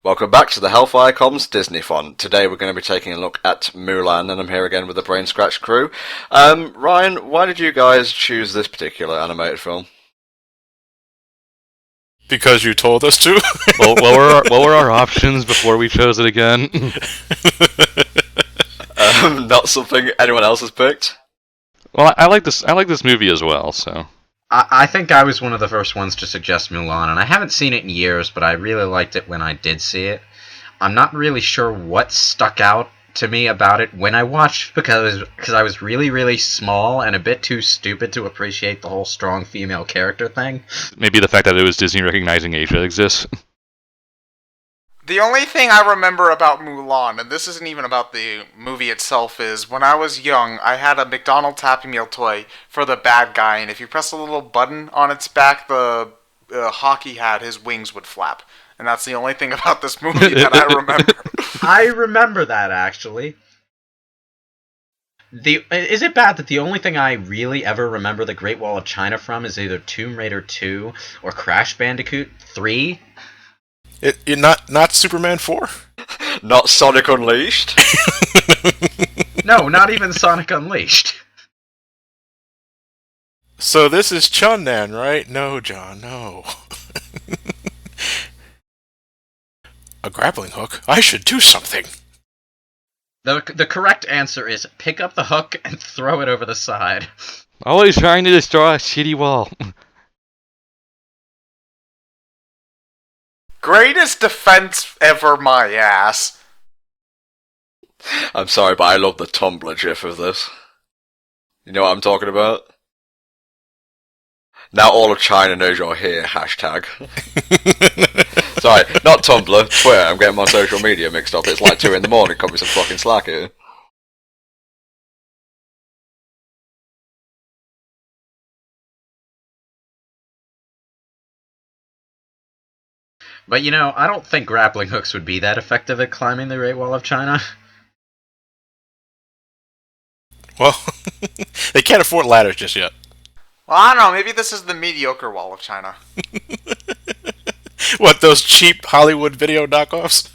Welcome back to the Hellfire Comms Disney Fun. Today we're going to be taking a look at Mulan, and I'm here again with the Brain Scratch crew. Ryan, why did you guys choose this particular animated film? Because you told us to. What were our options before we chose it again? Not something anyone else has picked? Well, I like this movie as well, so. I think I was one of the first ones to suggest Mulan, and I haven't seen it in years, but I really liked it when I did see it. I'm not really sure what stuck out to me about it when I watched, because I was really, really small and a bit too stupid to appreciate the whole strong female character thing. Maybe the fact that it was Disney recognizing Asia exists. The only thing I remember about Mulan, and this isn't even about the movie itself, is when I was young, I had a McDonald's Happy Meal toy for the bad guy, and if you press a little button on its back, the hockey hat, his wings would flap. And that's the only thing about this movie that I remember. I remember that, actually. Is it bad that the only thing I really ever remember the Great Wall of China from is either Tomb Raider 2 or Crash Bandicoot 3? It not Superman 4? Not Sonic Unleashed? No, not even Sonic Unleashed. So this is Chunnan, right? No, John, no. A grappling hook? I should do something. The correct answer is pick up the hook and throw it over the side. Always trying to destroy a shitty wall. Greatest defense ever, my ass. I'm sorry, but I love the Tumblr gif of this. You know what I'm talking about? Now all of China knows you're here, hashtag. Sorry, not Tumblr, Twitter. I'm getting my social media mixed up. It's like 2 in the morning, cut me some fucking slack here. But I don't think grappling hooks would be that effective at climbing the Great Wall of China. Well, they can't afford ladders just yet. Well, I don't know, maybe this is the mediocre Wall of China. What, those cheap Hollywood video knockoffs?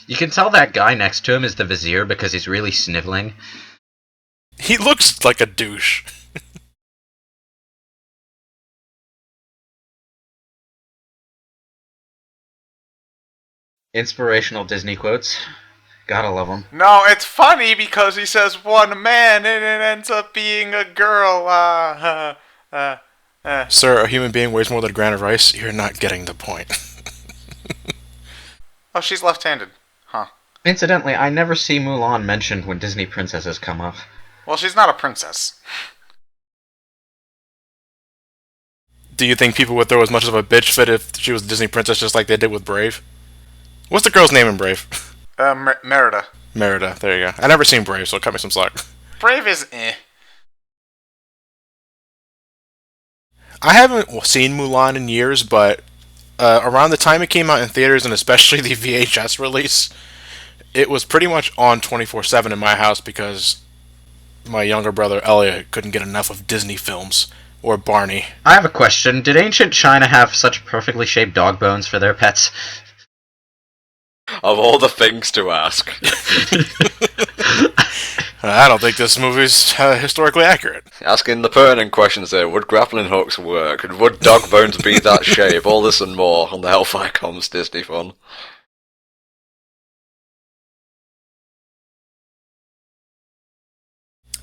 You can tell that guy next to him is the Vizier because he's really sniveling. He looks like a douche. Inspirational Disney quotes. Gotta love them. No, it's funny because he says one man and it ends up being a girl. Sir, a human being weighs more than a grain of rice. You're not getting the point. Oh, she's left-handed. Huh. Incidentally, I never see Mulan mentioned when Disney princesses come up. Well, she's not a princess. Do you think people would throw as much of a bitch fit if she was a Disney princess just like they did with Brave? What's the girl's name in Brave? Merida. Merida, there you go. I never seen Brave, so cut me some slack. Brave is eh. I haven't seen Mulan in years, but around the time it came out in theaters, and especially the VHS release, it was pretty much on 24/7 in my house because my younger brother Elliot couldn't get enough of Disney films or Barney. I have a question. Did ancient China have such perfectly shaped dog bones for their pets? Of all the things to ask. I don't think this movie's historically accurate. Asking the pertinent questions there. Would grappling hooks work? And would dog bones be that shape? All this and more on the Hellfire Comms Disney Fun.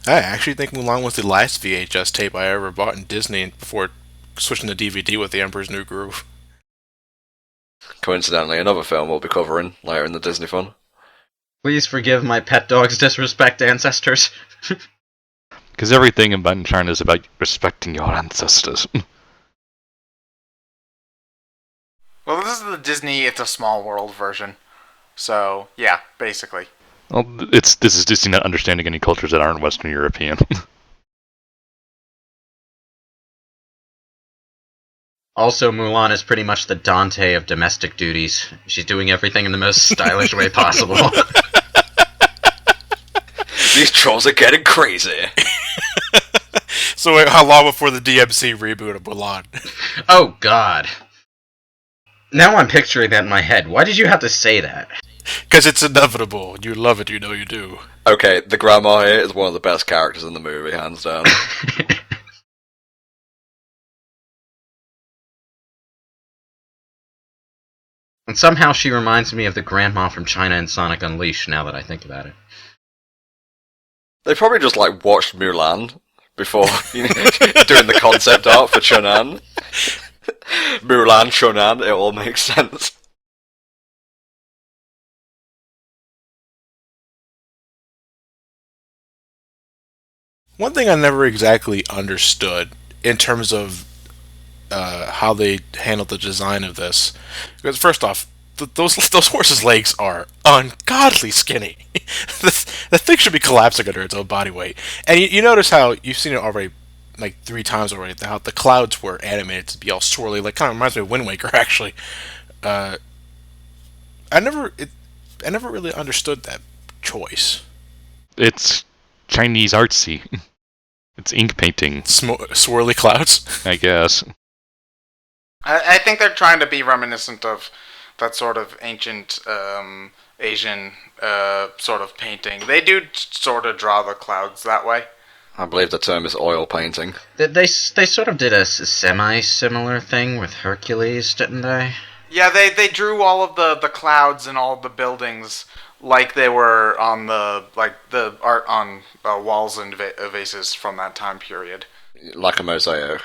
I actually think Mulan was the last VHS tape I ever bought in Disney before switching to DVD with The Emperor's New Groove. Coincidentally, another film we'll be covering later in the Disney Fun. Please forgive my pet dog's disrespect, ancestors. Because everything about China is about respecting your ancestors. Well, this is the Disney It's a Small World version. So, yeah, basically. Well, this is Disney not understanding any cultures that aren't Western European. Also, Mulan is pretty much the Dante of domestic duties. She's doing everything in the most stylish way possible. These trolls are getting crazy. So wait, how long before the DMC reboot of Mulan? Oh, God. Now I'm picturing that in my head. Why did you have to say that? Because it's inevitable. You love it, you know you do. Okay, the grandma here is one of the best characters in the movie, hands down. And somehow she reminds me of the grandma from China and Sonic Unleashed, now that I think about it. They probably just like watched Mulan before doing the concept art for Chunan. Mulan, Chunan, it all makes sense. One thing I never exactly understood in terms of how they handled the design of this, because first off, those horses' legs are ungodly skinny. the thing should be collapsing under its own body weight. And you notice how you've seen it already, like 3 times already. How the clouds were animated to be all swirly, like kind of reminds me of Wind Waker actually. I never really understood that choice. It's Chinese artsy. It's ink painting, Swirly clouds. I guess. I think they're trying to be reminiscent of that sort of ancient Asian sort of painting. They do sort of draw the clouds that way. I believe the term is oil painting. They sort of did a semi-similar thing with Hercules, didn't they? Yeah, they drew all of the clouds and all of the buildings like they were on the art on walls and vases from that time period. Like a mosaic.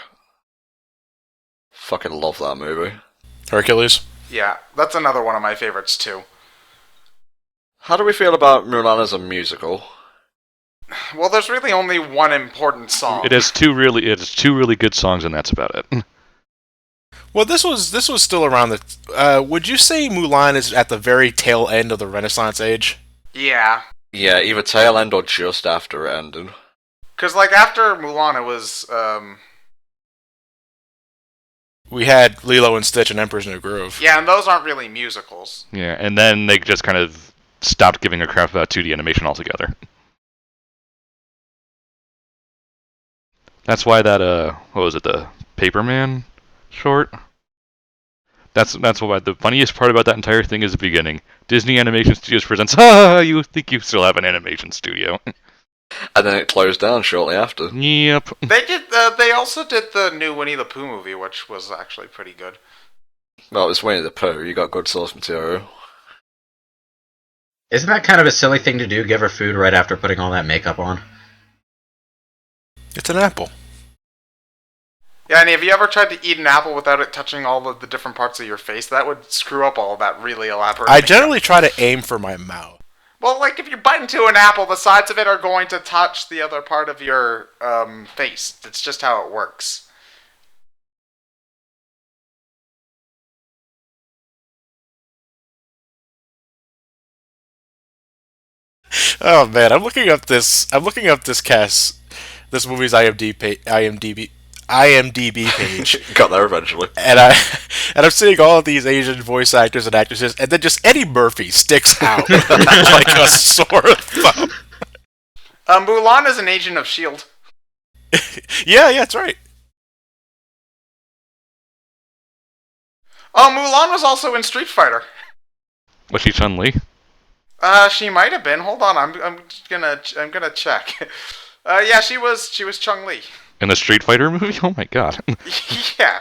Fucking love that movie. Hercules. Yeah, that's another one of my favorites too. How do we feel about Mulan as a musical? Well, there's really only one important song. It has two really good songs, and that's about it. Well, this was still around the. Would you say Mulan is at the very tail end of the Renaissance age? Yeah. Yeah, either tail end or just after it ended. Because, like, after Mulan, it was, We had Lilo and Stitch and Emperor's New Groove. Yeah, and those aren't really musicals. Yeah, and then they just kind of stopped giving a crap about 2D animation altogether. That's why that what was it, the Paperman short? That's why the funniest part about that entire thing is the beginning. Disney Animation Studios presents, you think you still have an animation studio. And then it closed down shortly after. Yep. They also did the new Winnie the Pooh movie, which was actually pretty good. Well, it's Winnie the Pooh, you got good source material. Isn't that kind of a silly thing to do, give her food right after putting all that makeup on? It's an apple. Yeah, and have you ever tried to eat an apple without it touching all of the different parts of your face? That would screw up all of that really elaborate I makeup. generally try to aim for my mouth. Well, like, if you bite into an apple, the sides of it are going to touch the other part of your face. It's just how it works. Oh man, I'm looking up this cast, this movie's IMDb page, Got there eventually. and I'm seeing all of these Asian voice actors and actresses, and then just Eddie Murphy sticks out like a sore thumb. Mulan is an agent of S.H.I.E.L.D. Yeah, that's right. Oh, Mulan was also in Street Fighter. Was she Chun-Li? She might have been. Hold on, I'm gonna check. Yeah, she was Chun-Li. In the Street Fighter movie? Oh my god. Yeah.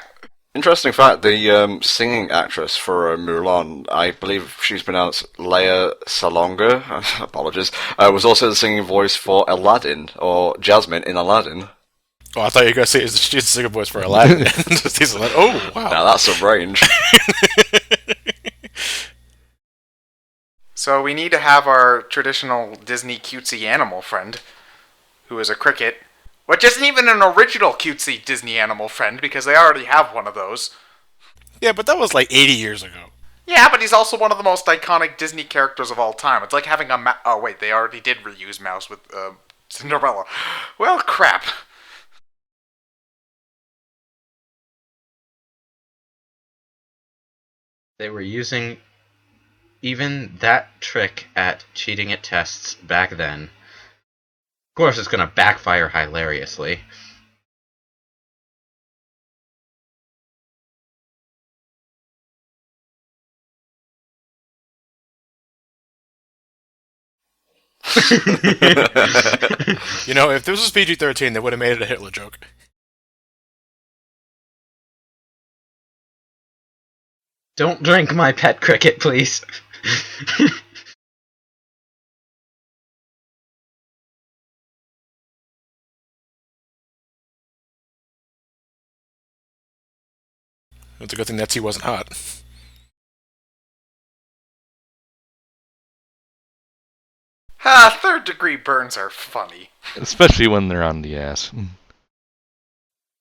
Interesting fact, the singing actress for Mulan, I believe she's pronounced Lea Salonga, apologies, was also the singing voice for Aladdin, or Jasmine in Aladdin. Oh, I thought you were going to say she's the singer voice for Aladdin. Oh, wow. Now that's some range. So we need to have our traditional Disney cutesy animal friend, who is a cricket, which isn't even an original cutesy Disney animal friend, because they already have one of those. Yeah, but that was like 80 years ago. Yeah, but he's also one of the most iconic Disney characters of all time. It's like having a oh wait, they already did reuse Mouse with Cinderella. Well, crap. They were using even that trick at cheating at tests back then. Of course, it's going to backfire hilariously. You know, if this was PG-13, they would have made it a Hitler joke. Don't drink my pet cricket, please. It's a good thing that tea wasn't hot. Ha! Third-degree burns are funny. Especially when they're on the ass.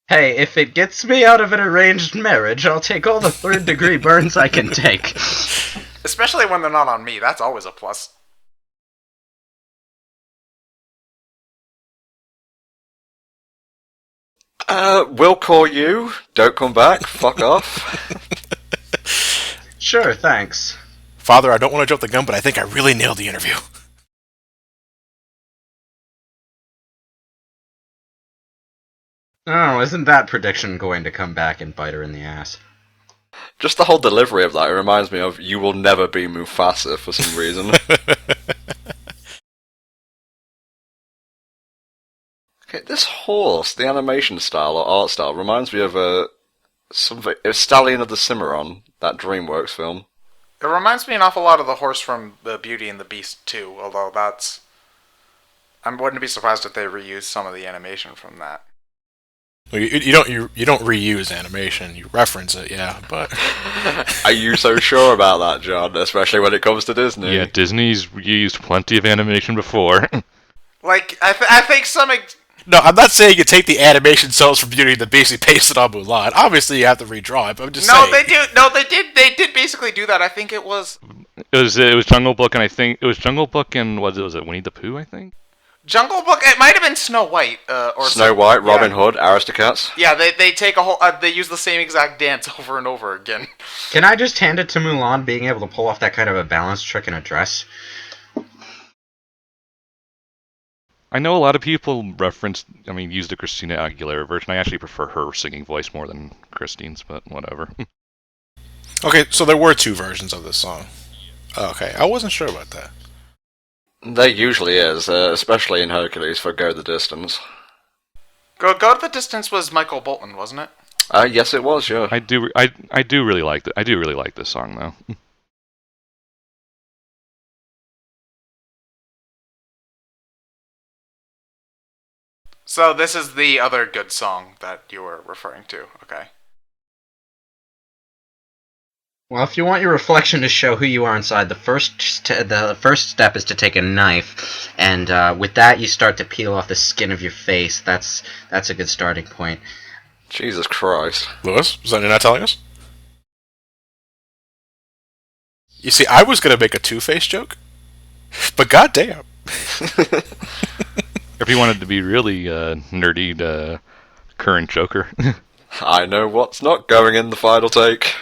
Hey, if it gets me out of an arranged marriage, I'll take all the third-degree burns I can take. Especially when they're not on me. That's always a plus. We'll call you. Don't come back. Fuck off. Sure, thanks. Father, I don't want to jump the gun, but I think I really nailed the interview. Oh, isn't that prediction going to come back and bite her in the ass? Just the whole delivery of that, it reminds me of You Will Never Be Mufasa for some reason. Okay, this horse, the animation style or art style, reminds me of a Stallion of the Cimarron, that DreamWorks film. It reminds me an awful lot of the horse from the Beauty and the Beast too, although that's... I wouldn't be surprised if they reused some of the animation from that. Well, you don't reuse animation, you reference it, yeah, but... Are you so sure about that, John? Especially when it comes to Disney? Yeah, Disney's used plenty of animation before. Like, I think some... No, I'm not saying you take the animation cells from Beauty and the Beast and paste it on Mulan. Obviously, you have to redraw it, but I'm just saying... They did basically do that. I think it was... It was Jungle Book, and I think it was Jungle Book and was it Winnie the Pooh? I think. Jungle Book. It might have been Snow White or Snow White, Robin Hood, Aristocats. Yeah, they take a whole. They use the same exact dance over and over again. Can I just hand it to Mulan being able to pull off that kind of a balance trick in a dress? I know a lot of people use the Christina Aguilera version. I actually prefer her singing voice more than Christine's, but whatever. Okay, so there were two versions of this song. Okay, I wasn't sure about that. There usually is, especially in Hercules for Go the Distance. Go to the Distance was Michael Bolton, wasn't it? Yes, it was, yeah. I do really like I do really like this song though. So this is the other good song that you were referring to, okay? Well, if you want your reflection to show who you are inside, the first step is to take a knife, and with that you start to peel off the skin of your face. That's a good starting point. Jesus Christ. Lewis, is that you're not telling us? You see, I was going to make a Two-Face joke, but goddamn. If you wanted to be really nerdy, the current Joker. I know what's not going in the final take.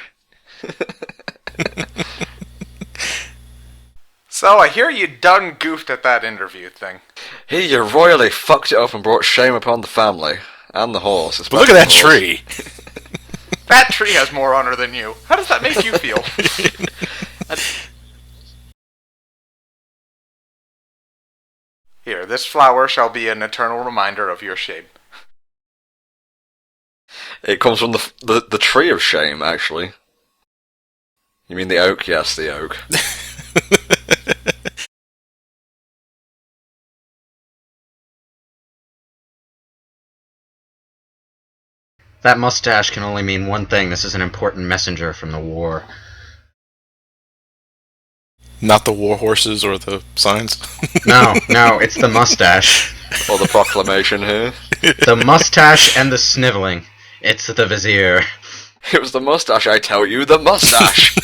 So I hear you done goofed at that interview thing. Here you royally fucked it up and brought shame upon the family. And the horse. But look at that tree. That tree has more honor than you. How does that make you feel? Here, this flower shall be an eternal reminder of your shame. It comes from the tree of shame, actually. You mean the oak? Yes, the oak. That mustache can only mean one thing. This is an important messenger from the war. Not the war horses or the signs? No, it's the mustache. Or the proclamation here. The mustache and the sniveling. It's the vizier. It was the mustache, I tell you, the mustache!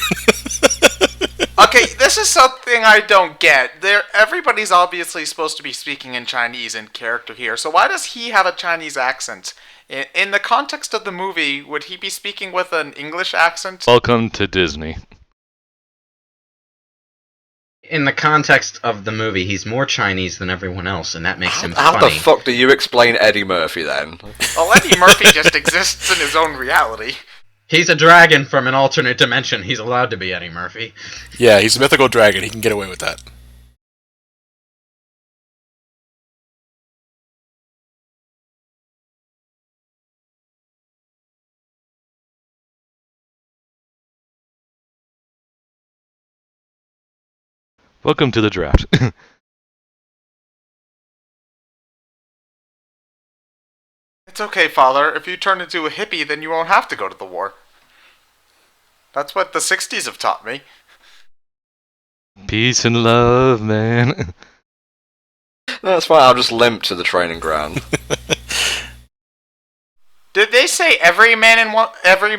Okay, this is something I don't get. Everybody's obviously supposed to be speaking in Chinese in character here, so why does he have a Chinese accent? In the context of the movie, would he be speaking with an English accent? Welcome to Disney. In the context of the movie, he's more Chinese than everyone else, and that makes him How the funny. fuck do you explain Eddie Murphy then? Well, Eddie Murphy just exists in his own reality. He's a dragon from an alternate dimension. He's allowed to be Eddie Murphy. Yeah, he's a mythical dragon. He can get away with that. Welcome to the draft. It's okay, Father. If you turn into a hippie, then you won't have to go to the war. That's what the 60s have taught me. Peace and love, man. That's fine, I'll just limp to the training ground. Did they say every man or every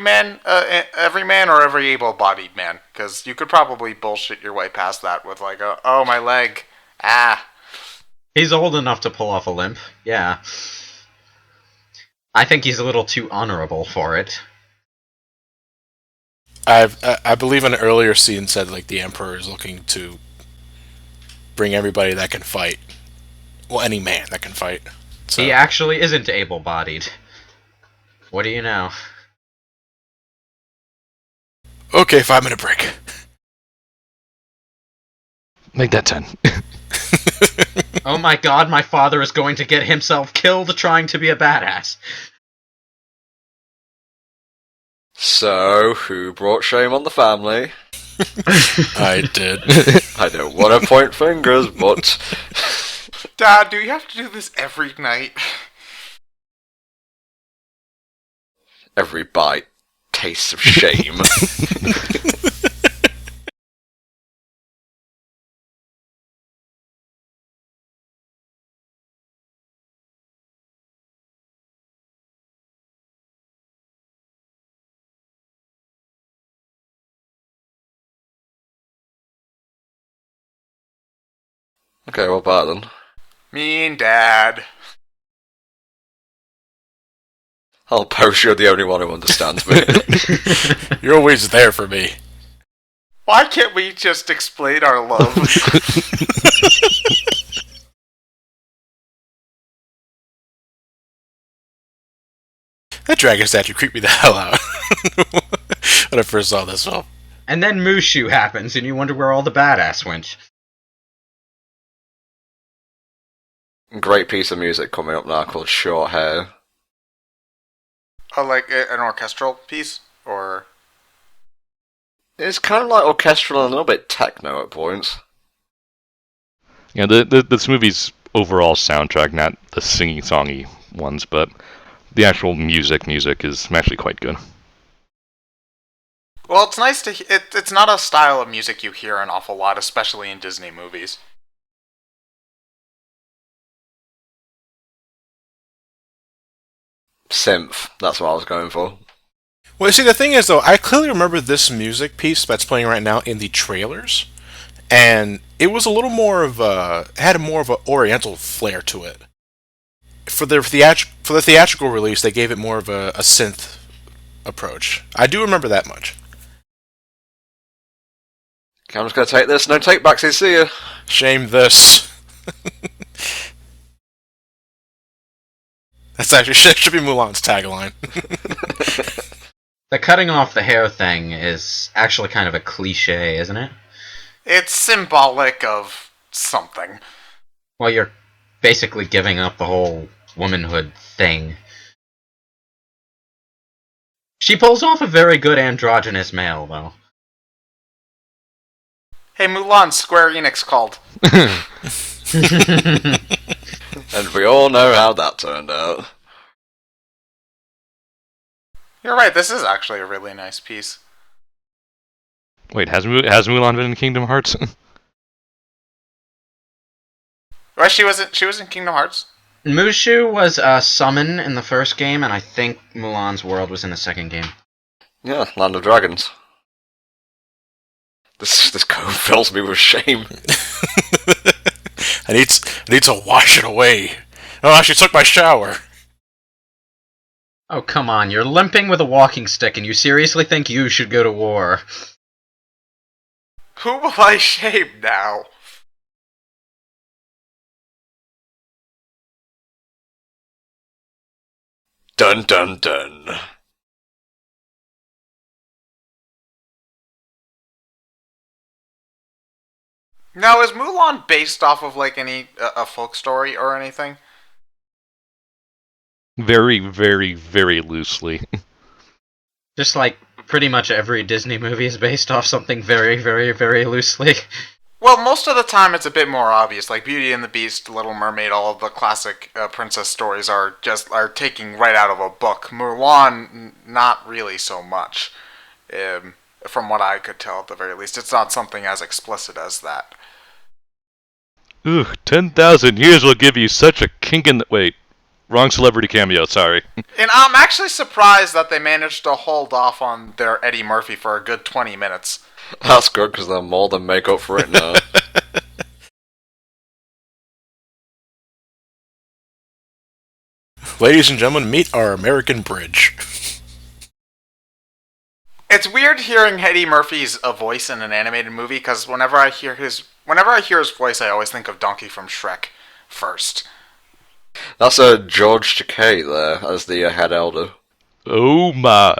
able-bodied man? Because you could probably bullshit your way past that with like, oh, my leg. Ah. He's old enough to pull off a limp. Yeah. I think he's a little too honorable for it. I believe an earlier scene said like the Emperor is looking to bring everybody that can fight. Well, any man that can fight. So. He actually isn't able-bodied. What do you know? Okay, 5-minute break. Make that 10. Oh my god, my father is going to get himself killed trying to be a badass. So, who brought shame on the family? I did. I don't want to point fingers, but... Dad, do you have to do this every night? Every bite tastes of shame. Okay, what about then? Mean Dad. I'll post you're the only one who understands me. You're always there for me. Why can't we just explain our love? That dragon statue creeped me the hell out when I first saw this film. And then Mushu happens, and you wonder where all the badass went. Great piece of music coming up now called Short Hair. Oh, like an orchestral piece? Or... It's kind of like orchestral and a little bit techno at points. Yeah, this movie's overall soundtrack, not the singing songy ones, but the actual music is actually quite good. Well, it's nice to... It's not a style of music you hear an awful lot, especially in Disney movies. Synth, that's what I was going for. Well, see, the thing is, though, I clearly remember this music piece that's playing right now in the trailers, and it was a little more of a... had more of an oriental flair to it. For the theatrical release, they gave it more of a synth approach. I do remember that much. Okay, I'm just going to take this. No take backs, see ya. Shame this. That's actually should be Mulan's tagline. The cutting off the hair thing is actually kind of a cliche, isn't it? It's symbolic of something. Well, you're basically giving up the whole womanhood thing. She pulls off a very good androgynous male, though. Hey, Mulan, Square Enix called. And we all know how that turned out. You're right, this is actually a really nice piece. Wait, has Mulan been in Kingdom Hearts? Well, she was in Kingdom Hearts. Mushu was a summon in the first game, and I think Mulan's world was in the second game. Yeah, Land of Dragons. This code fills me with shame. I need to wash it away. Oh, I actually took my shower. Oh, come on, you're limping with a walking stick, and you seriously think you should go to war? Who will I shame now? Dun dun dun. Now, is Mulan based off of like any a folk story or anything? Very, very, very loosely. Just like pretty much every Disney movie is based off something very, very, very loosely. Well, most of the time it's a bit more obvious. Like Beauty and the Beast, Little Mermaid, all of the classic princess stories are taking right out of a book. Mulan, not really so much. From what I could tell, at the very least, it's not something as explicit as that. Ugh, 10,000 years will give you such a kink in the... Wait, wrong celebrity cameo, sorry. And I'm actually surprised that they managed to hold off on their Eddie Murphy for a good 20 minutes. That's good, because they'll more than make up for it now. Ladies and gentlemen, meet our American Bridge. It's weird hearing Eddie Murphy's voice in an animated movie because whenever I hear his voice, I always think of Donkey from Shrek first. That's George Takei there as the head elder. Oh my.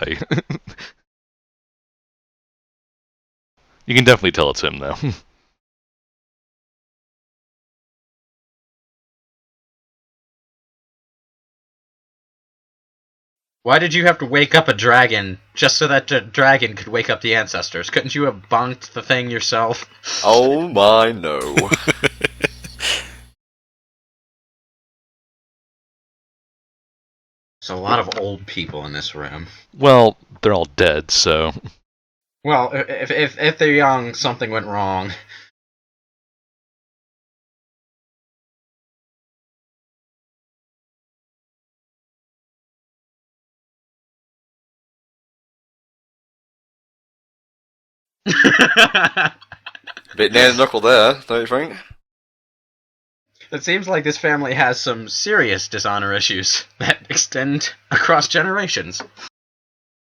You can definitely tell it's him, though. Why did you have to wake up a dragon just so that the dragon could wake up the ancestors? Couldn't you have bonked the thing yourself? Oh my no. There's a lot of old people in this room. Well, they're all dead, so... Well, if they're young, something went wrong. Bit near the knuckle there, don't you think? It seems like this family has some serious dishonor issues that extend across generations.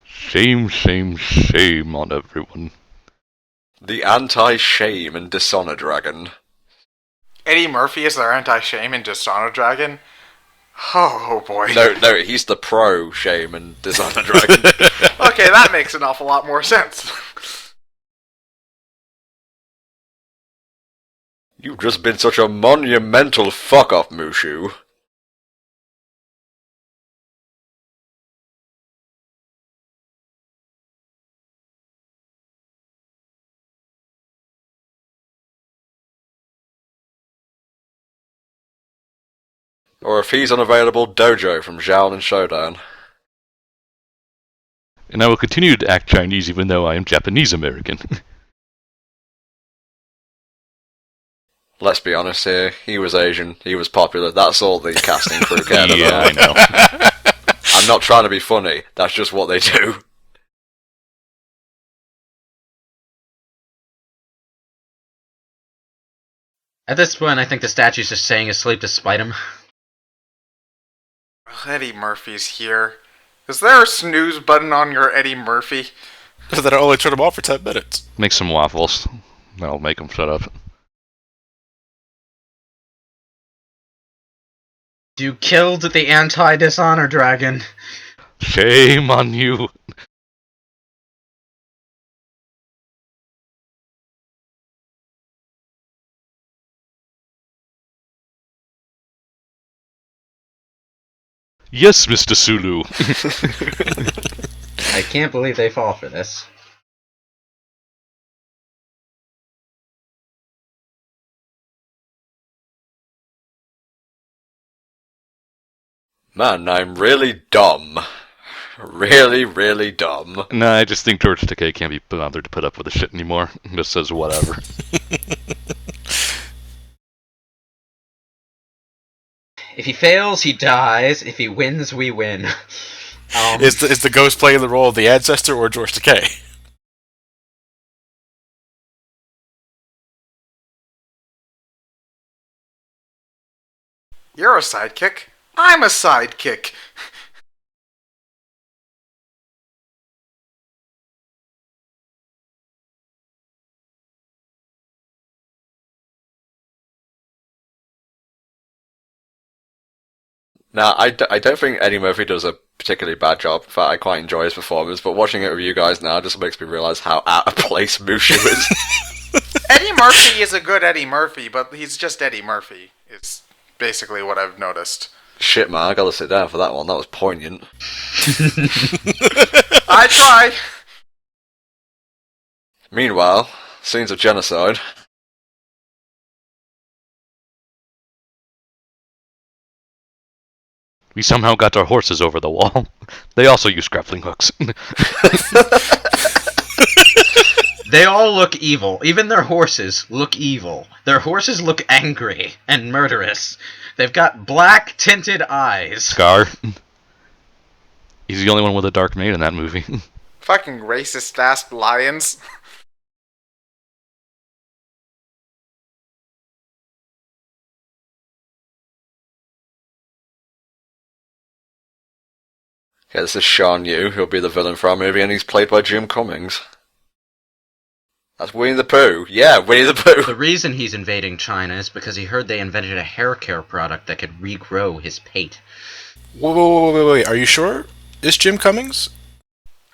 Shame, shame, shame on everyone. The anti-shame and dishonor dragon. Eddie Murphy is their anti-shame and dishonor dragon? Oh boy. No, he's the pro-shame and dishonor dragon. Okay, that makes an awful lot more sense. You've just been such a monumental fuck-off, Mushu. Or if he's unavailable, Dojo from Xiaolin Showdown. And I will continue to act Chinese even though I am Japanese-American. Let's be honest here, he was Asian, he was popular, that's all the casting crew cared Yeah, I about. know. I'm not trying to be funny, that's just what they do. At this point, I think the statue's just saying asleep to spite him. Eddie Murphy's here. Is there a snooze button on your Eddie Murphy? That I only turned them off for 10 minutes. Make some waffles. That'll make them shut up. You killed the anti-dishonor dragon. Shame on you. Yes, Mr. Sulu. I can't believe they fall for this. Man, I'm really dumb. Really, really dumb. Nah, I just think George Takei can't be bothered to put up with the shit anymore. He just says whatever. If he fails, he dies. If he wins, we win. Is the ghost playing the role of the ancestor or George Takei? You're a sidekick. I'm a sidekick. Now, I don't think Eddie Murphy does a particularly bad job. In fact, I quite enjoy his performance, but watching it with you guys now just makes me realise how out of place Mushu is. Eddie Murphy is a good Eddie Murphy, but he's just Eddie Murphy. It's basically what I've noticed. Shit, man, I gotta sit down for that one. That was poignant. I tried. Meanwhile, scenes of genocide. We somehow got our horses over the wall. They also use grappling hooks. They all look evil. Even their horses look evil. Their horses look angry and murderous. They've got black tinted eyes. Scar. He's the only one with a dark mane in that movie. Fucking racist ass lions. Okay, this is Shan Yu, who'll be the villain for our movie, and he's played by Jim Cummings. That's Winnie the Pooh. Yeah, Winnie the Pooh. The reason he's invading China is because he heard they invented a hair care product that could regrow his pate. Wait. Are you sure? Is Jim Cummings?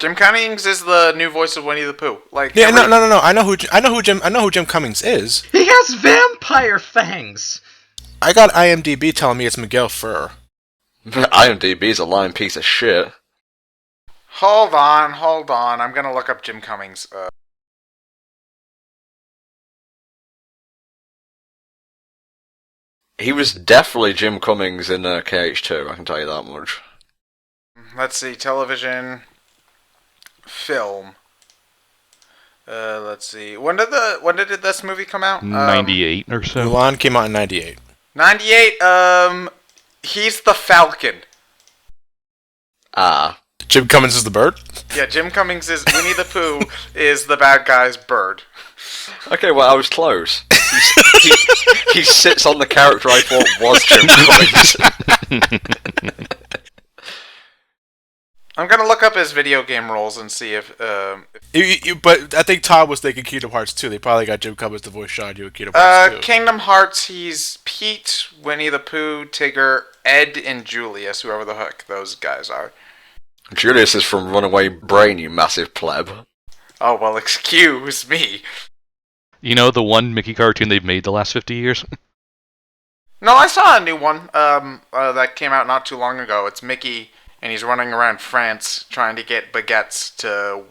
Jim Cummings is the new voice of Winnie the Pooh. Like, Yeah, no. I know who Jim Cummings is. He has vampire fangs! I got IMDb telling me it's Miguel Ferrer. IMDb's a lying piece of shit. Hold on. I'm gonna look up Jim Cummings. He was definitely Jim Cummings in KH2, I can tell you that much. Let's see, television, film. Let's see. When did this movie come out? 98 or so. Mulan came out in 98. 98. He's the Falcon. Ah. Jim Cummings is the bird? Yeah, Jim Cummings is Winnie the Pooh is the bad guy's bird. Okay, well, I was close. He sits on the character I thought was Jim Cummings. I'm gonna look up his video game roles and see if. But I think Todd was thinking Kingdom Hearts 2. They probably got Jim Cummings to voice Sean Yu in Kingdom Hearts 2. Kingdom Hearts, he's Pete, Winnie the Pooh, Tigger, Ed, and Julius, whoever the heck those guys are. Julius is from Runaway Brain, you massive pleb. Oh, well, excuse me. You know the one Mickey cartoon they've made the last 50 years? No, I saw a new one that came out not too long ago. It's Mickey, and he's running around France trying to get baguettes to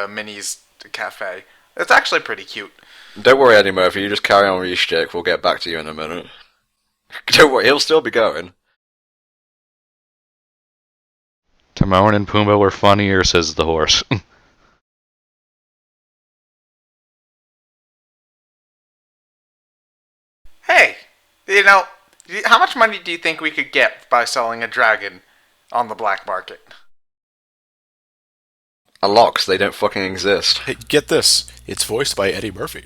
Minnie's cafe. It's actually pretty cute. Don't worry, Eddie Murphy, you just carry on with your shtick. We'll get back to you in a minute. Don't worry, he'll still be going. Timon and Pumbaa were funnier, says the horse. Hey, how much money do you think we could get by selling a dragon on the black market? A lot, 'cause they don't fucking exist. Hey, get this. It's voiced by Eddie Murphy.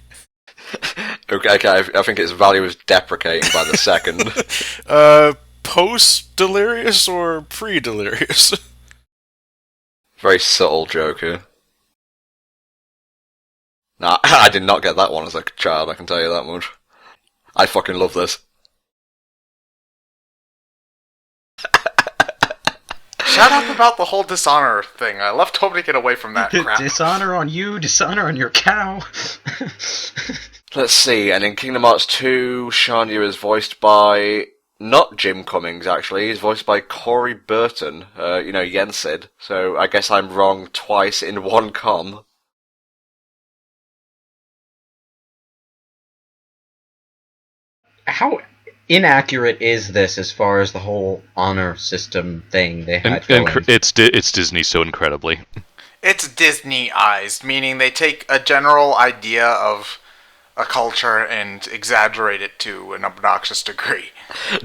Okay, I think its value is deprecating by the second. Post-delirious or pre-delirious? Very subtle joke here. Nah, I did not get that one as a child, I can tell you that much. I fucking love this. Shut up about the whole dishonor thing. I left home to get away from that crap. Dishonor on you, dishonor on your cow. Let's see, and in Kingdom Hearts 2, Shan Yu is voiced by... not Jim Cummings, actually. He's voiced by Corey Burton, Yensid. So I guess I'm wrong twice in one com. How inaccurate is this as far as the whole honor system thing they had going? It's Disney so incredibly. It's Disney-ized, meaning they take a general idea of a culture and exaggerate it to an obnoxious degree.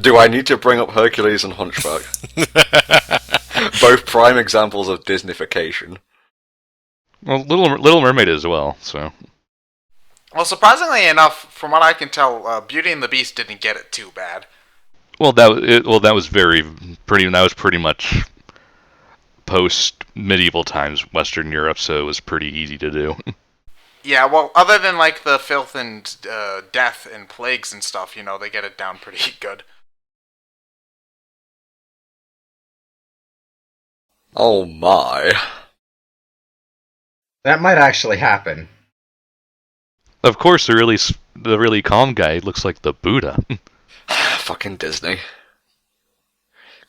Do I need to bring up Hercules and Hunchback? Both prime examples of Disneyfication. Well, Little Mermaid as well. So. Well, surprisingly enough, from what I can tell, Beauty and the Beast didn't get it too bad. Well, that was pretty much post medieval times, Western Europe, so it was pretty easy to do. Yeah, well, other than like the filth and death and plagues and stuff, they get it down pretty good. Oh my. That might actually happen. Of course, the really calm guy looks like the Buddha. Fucking Disney.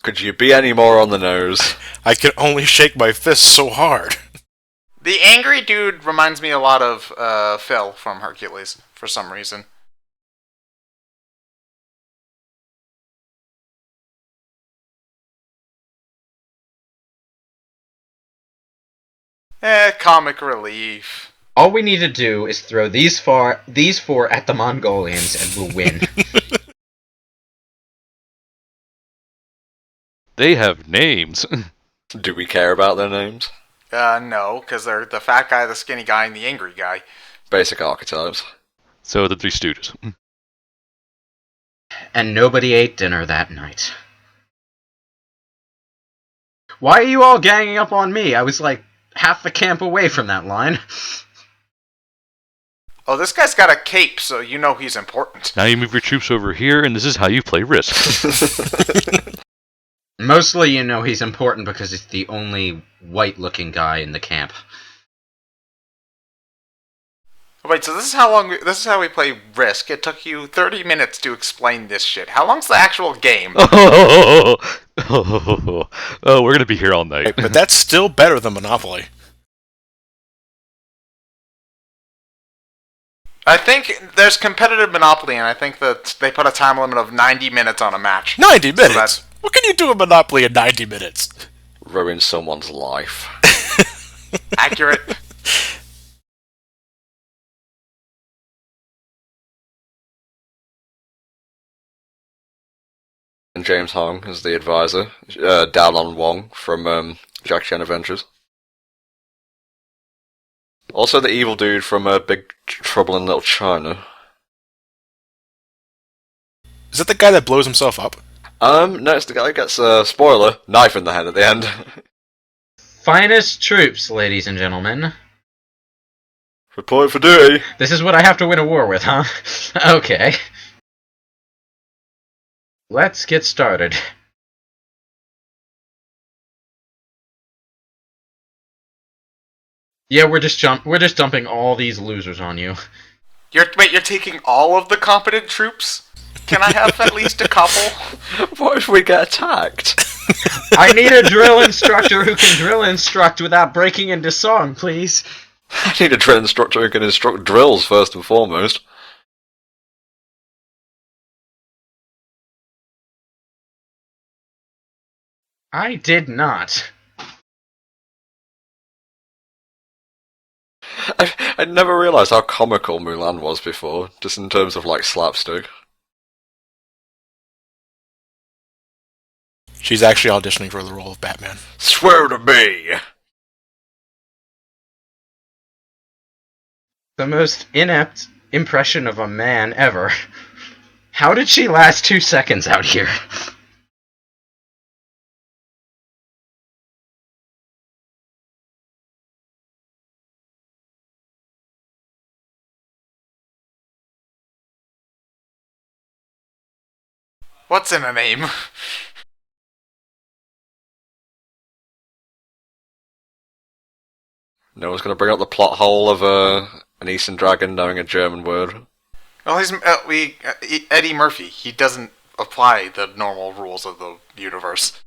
Could you be any more on the nose? I can only shake my fist so hard. The angry dude reminds me a lot of Phil from Hercules for some reason. Comic relief. All we need to do is throw these four at the Mongolians and we'll win. They have names. Do we care about their names? No, because they're the fat guy, the skinny guy, and the angry guy. Basic archetypes. So the Three Stooges. And nobody ate dinner that night. Why are you all ganging up on me? I was like half the camp away from that line. Oh, this guy's got a cape, so you know he's important. Now you move your troops over here, and this is how you play Risk. Mostly, you know he's important because he's the only white-looking guy in the camp. Wait, so this is how we play Risk. It took you 30 minutes to explain this shit. How long's the actual game? Oh, we're gonna be here all night. But that's still better than Monopoly. I think there's competitive Monopoly, and I think that they put a time limit of 90 minutes on a match. 90 minutes? What can you do in Monopoly in 90 minutes? Ruin someone's life. Accurate. And James Hong is the advisor. Dalon Wong from Jack Chan Adventures. Also the evil dude from Big Trouble in Little China. Is that the guy that blows himself up? No, it's the guy who gets, spoiler, knife in the head at the end. Finest troops, ladies and gentlemen. Report for duty. This is what I have to win a war with, huh? Okay. Let's get started. Yeah, we're just dumping all these losers on you. You're taking all of the competent troops? Can I have at least a couple? What if we get attacked? I need a drill instructor who can drill instruct without breaking into song, please. I need a drill instructor who can instruct drills first and foremost. I did not. I never realised how comical Mulan was before, just in terms of like slapstick. She's actually auditioning for the role of Batman. Swear to me! The most inept impression of a man ever. How did she last 2 seconds out here? What's in a name? No one's going to bring up the plot hole of an Eastern dragon knowing a German word. Well, Eddie Murphy. He doesn't apply the normal rules of the universe.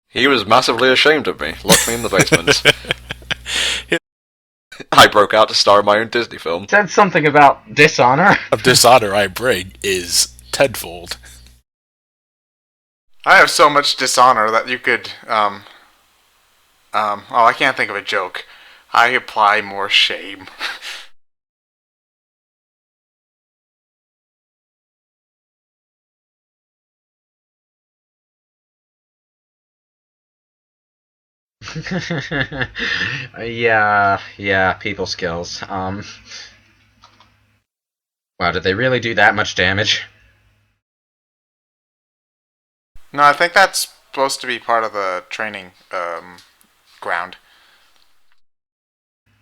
He was massively ashamed of me, locked me in the basement. I broke out to star in my own Disney film. Said something about dishonor. Of dishonor I bring is tenfold. I have so much dishonor that you could, I can't think of a joke. I apply more shame. Yeah, people skills. Wow, did they really do that much damage? No, I think that's supposed to be part of the training, ground.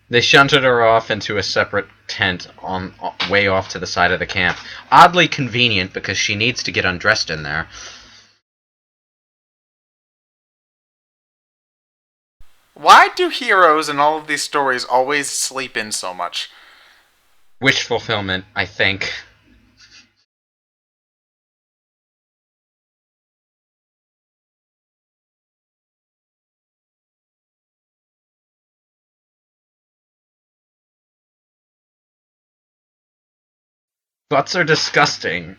They shunted her off into a separate tent on way off to the side of the camp. Oddly convenient because she needs to get undressed in there. Why do heroes in all of these stories always sleep in so much? Wish fulfillment, I think. Butts are disgusting.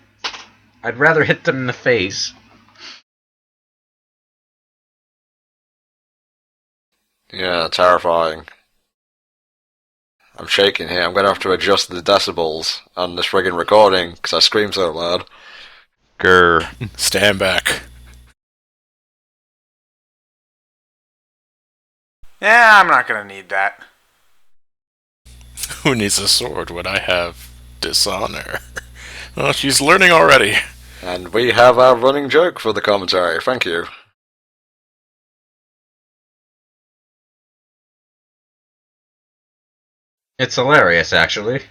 I'd rather hit them in the face. Yeah, terrifying. I'm shaking here. I'm going to have to adjust the decibels on this friggin' recording because I scream so loud. Grr. Stand back. Yeah, I'm not gonna need that. Who needs a sword when I have dishonor? Well, she's learning already. And we have our running joke for the commentary. Thank you. It's hilarious, actually.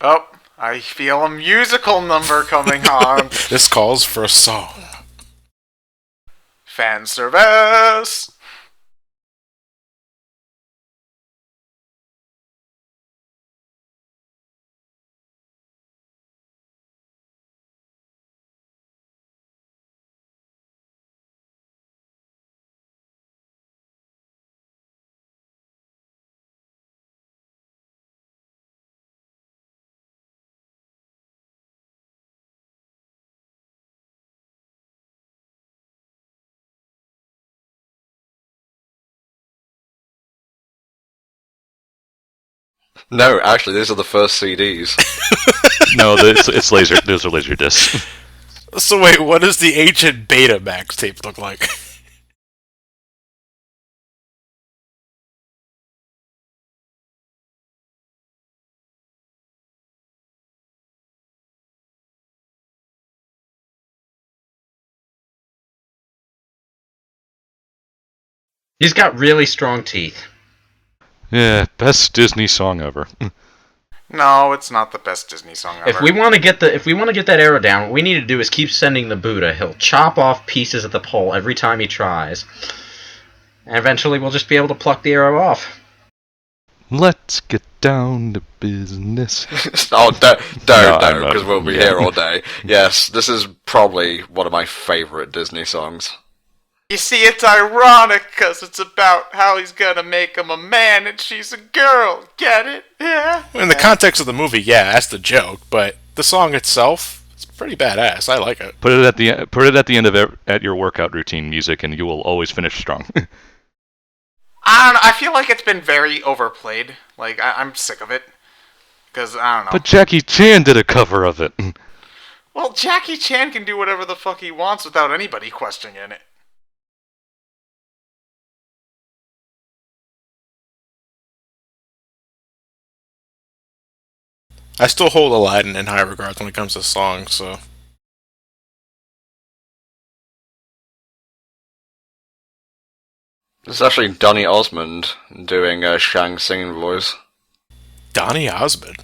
Oh, I feel a musical number coming on. This calls for a song. Fan service! No, actually, these are the first CDs. No, it's laser. Those are laser discs. So wait, what does the ancient Betamax tape look like? He's got really strong teeth. Yeah, best Disney song ever. No, it's not the best Disney song ever. If we want to get that arrow down, what we need to do is keep sending the Buddha. He'll chop off pieces of the pole every time he tries. And eventually we'll just be able to pluck the arrow off. Let's get down to business. Oh, don't, No, I'm not- because we'll be yeah. here all day. Yes, this is probably one of my favourite Disney songs. You see, it's ironic because it's about how he's gonna make him a man and she's a girl. Get it? Yeah? In the context of the movie, yeah, that's the joke, but the song itself, it's pretty badass. I like it. Put it at the end of at your workout routine music, and you will always finish strong. I don't know. I feel like it's been very overplayed. Like, I'm sick of it. Because, I don't know. But Jackie Chan did a cover of it. Well, Jackie Chan can do whatever the fuck he wants without anybody questioning it. I still hold Aladdin in high regards when it comes to songs, so. This is actually Donny Osmond doing Shang's singing voice. Donny Osmond?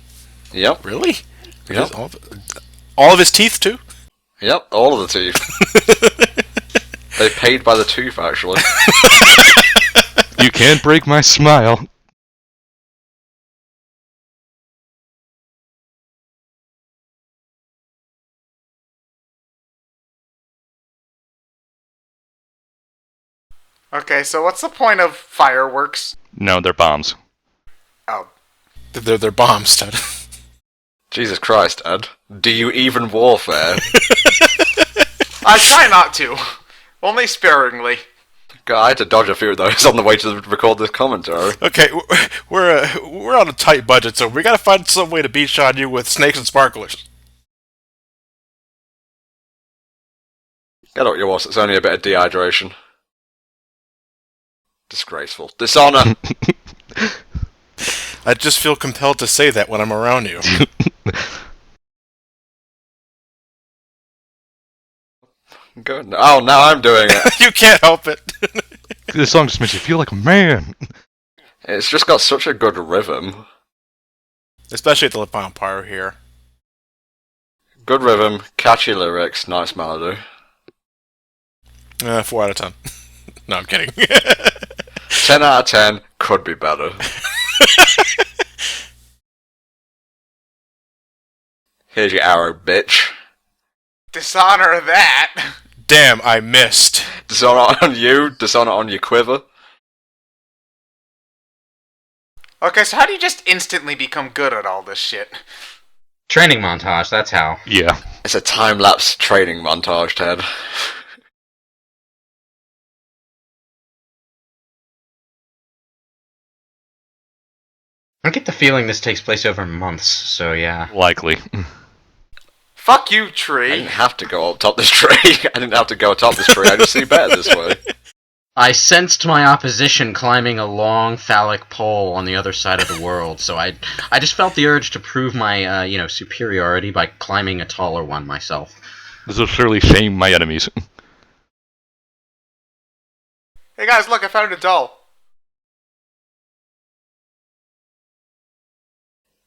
Yep, Really? Yep. All of his teeth, too? yep, all of the teeth. They paid by the tooth, actually. You can't break my smile. Okay, so what's the point of fireworks? No, they're bombs. Oh, They're bombs, Ted. Jesus Christ, Ed. Do you even warfare? I try not to. Only sparingly. God, I had to dodge a few of those on the way to record this commentary. Okay, we're on a tight budget, so we gotta find some way to beat Sean Yu with snakes and sparklers. Get out your was, it's only a bit of dehydration. Disgraceful. Dishonor! I just feel compelled to say that when I'm around you. Good. Oh, now I'm doing it. You can't help it. This song just makes you feel like a man. It's just got such a good rhythm. Especially at the final part here. Good rhythm, catchy lyrics, nice melody. 4 out of 10. No, I'm kidding. 10 out of 10, could be better. Here's your arrow, bitch. Dishonor that. Damn, I missed. Dishonor on you, dishonor on your quiver. Okay, so how do you just instantly become good at all this shit? Training montage, that's how. Yeah. It's a time-lapse training montage, Ted. I get the feeling this takes place over months, so yeah. Likely. Fuck you, I tree. didn't have to go up top this tree. I didn't have to go atop this tree. I just see better this way. I sensed my opposition climbing a long phallic pole on the other side of the world, so I just felt the urge to prove my, superiority by climbing a taller one myself. This will surely shame my enemies. Hey guys, look, I found a doll.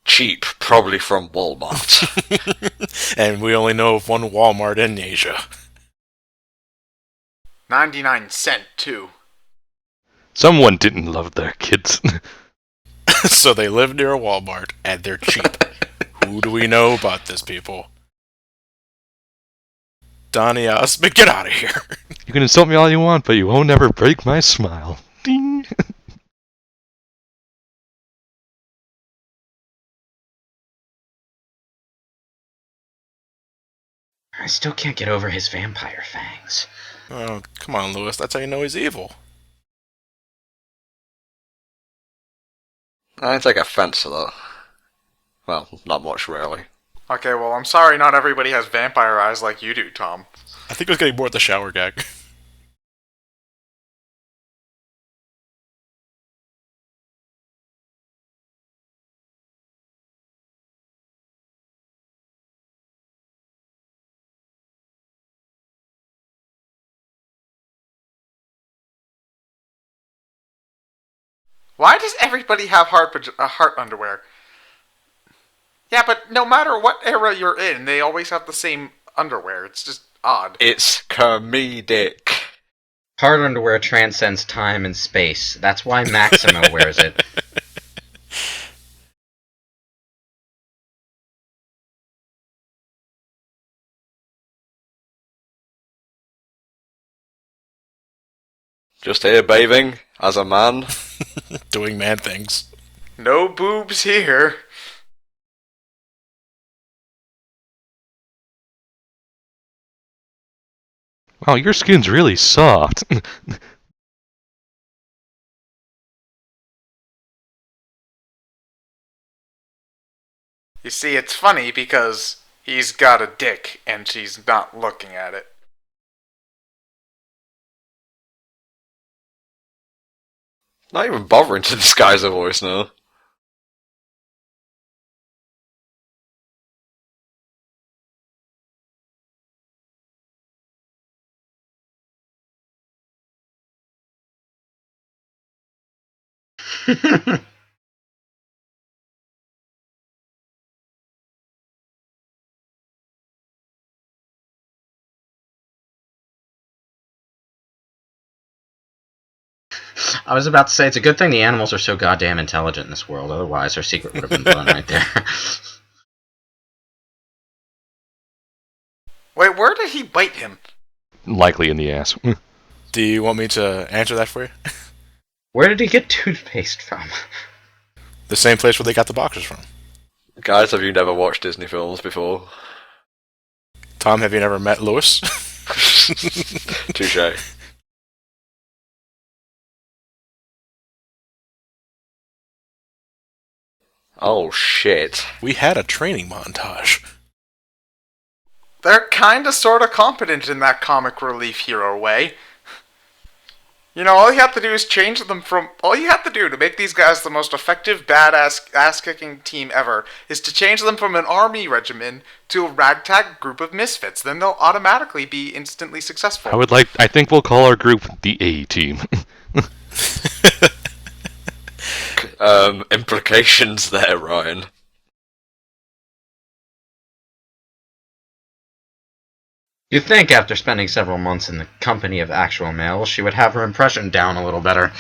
Cheap, probably from Walmart. And we only know of one Walmart in Asia. 99 cents, too. Someone didn't love their kids. So they live near a Walmart, and they're cheap. Who do we know about this, people? Donny Osmond, get out of here. You can insult me all you want, but you won't ever break my smile. Ding! I still can't get over his vampire fangs. Oh, come on, Lewis. That's how you know he's evil. I take offense to that. Well, not much, really. Okay, well, I'm sorry not everybody has vampire eyes like you do, Tom. I think I was getting more at the shower gag. Why does everybody have heart underwear? Yeah, but no matter what era you're in, they always have the same underwear. It's just odd. It's comedic. Hard underwear transcends time and space. That's why Maximo wears it. Just here bathing, as a man. Doing man things. No boobs here. Wow, your skin's really soft. You see, it's funny because he's got a dick and she's not looking at it. Not even bothering to disguise her voice now. I was about to say, it's a good thing the animals are so goddamn intelligent in this world, otherwise our secret would have been blown right there. Wait, where did he bite him? Likely in the ass. Do you want me to answer that for you? Where did he get toothpaste from? The same place where they got the boxers from. Guys, have you never watched Disney films before? Tom, have you never met Lewis? Touche. Oh shit. We had a training montage. They're kinda sorta competent in that comic relief hero way. You know, all you have to do is change them from. All you have to do to make these guys the most effective badass ass kicking team ever is to change them from an army regiment to a ragtag group of misfits. Then they'll automatically be instantly successful. I think we'll call our group the A team. Implications there, Ryan. You'd think after spending several months in the company of actual males, she would have her impression down a little better.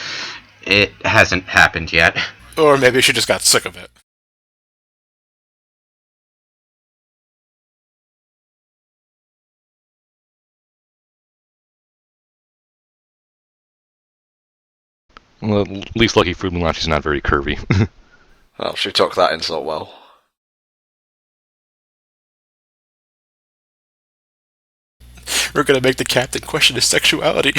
It hasn't happened yet. Or maybe she just got sick of it. Well, at least lucky for Mulan, she's not very curvy. Well, she took that insult well. We're gonna make the captain question his sexuality.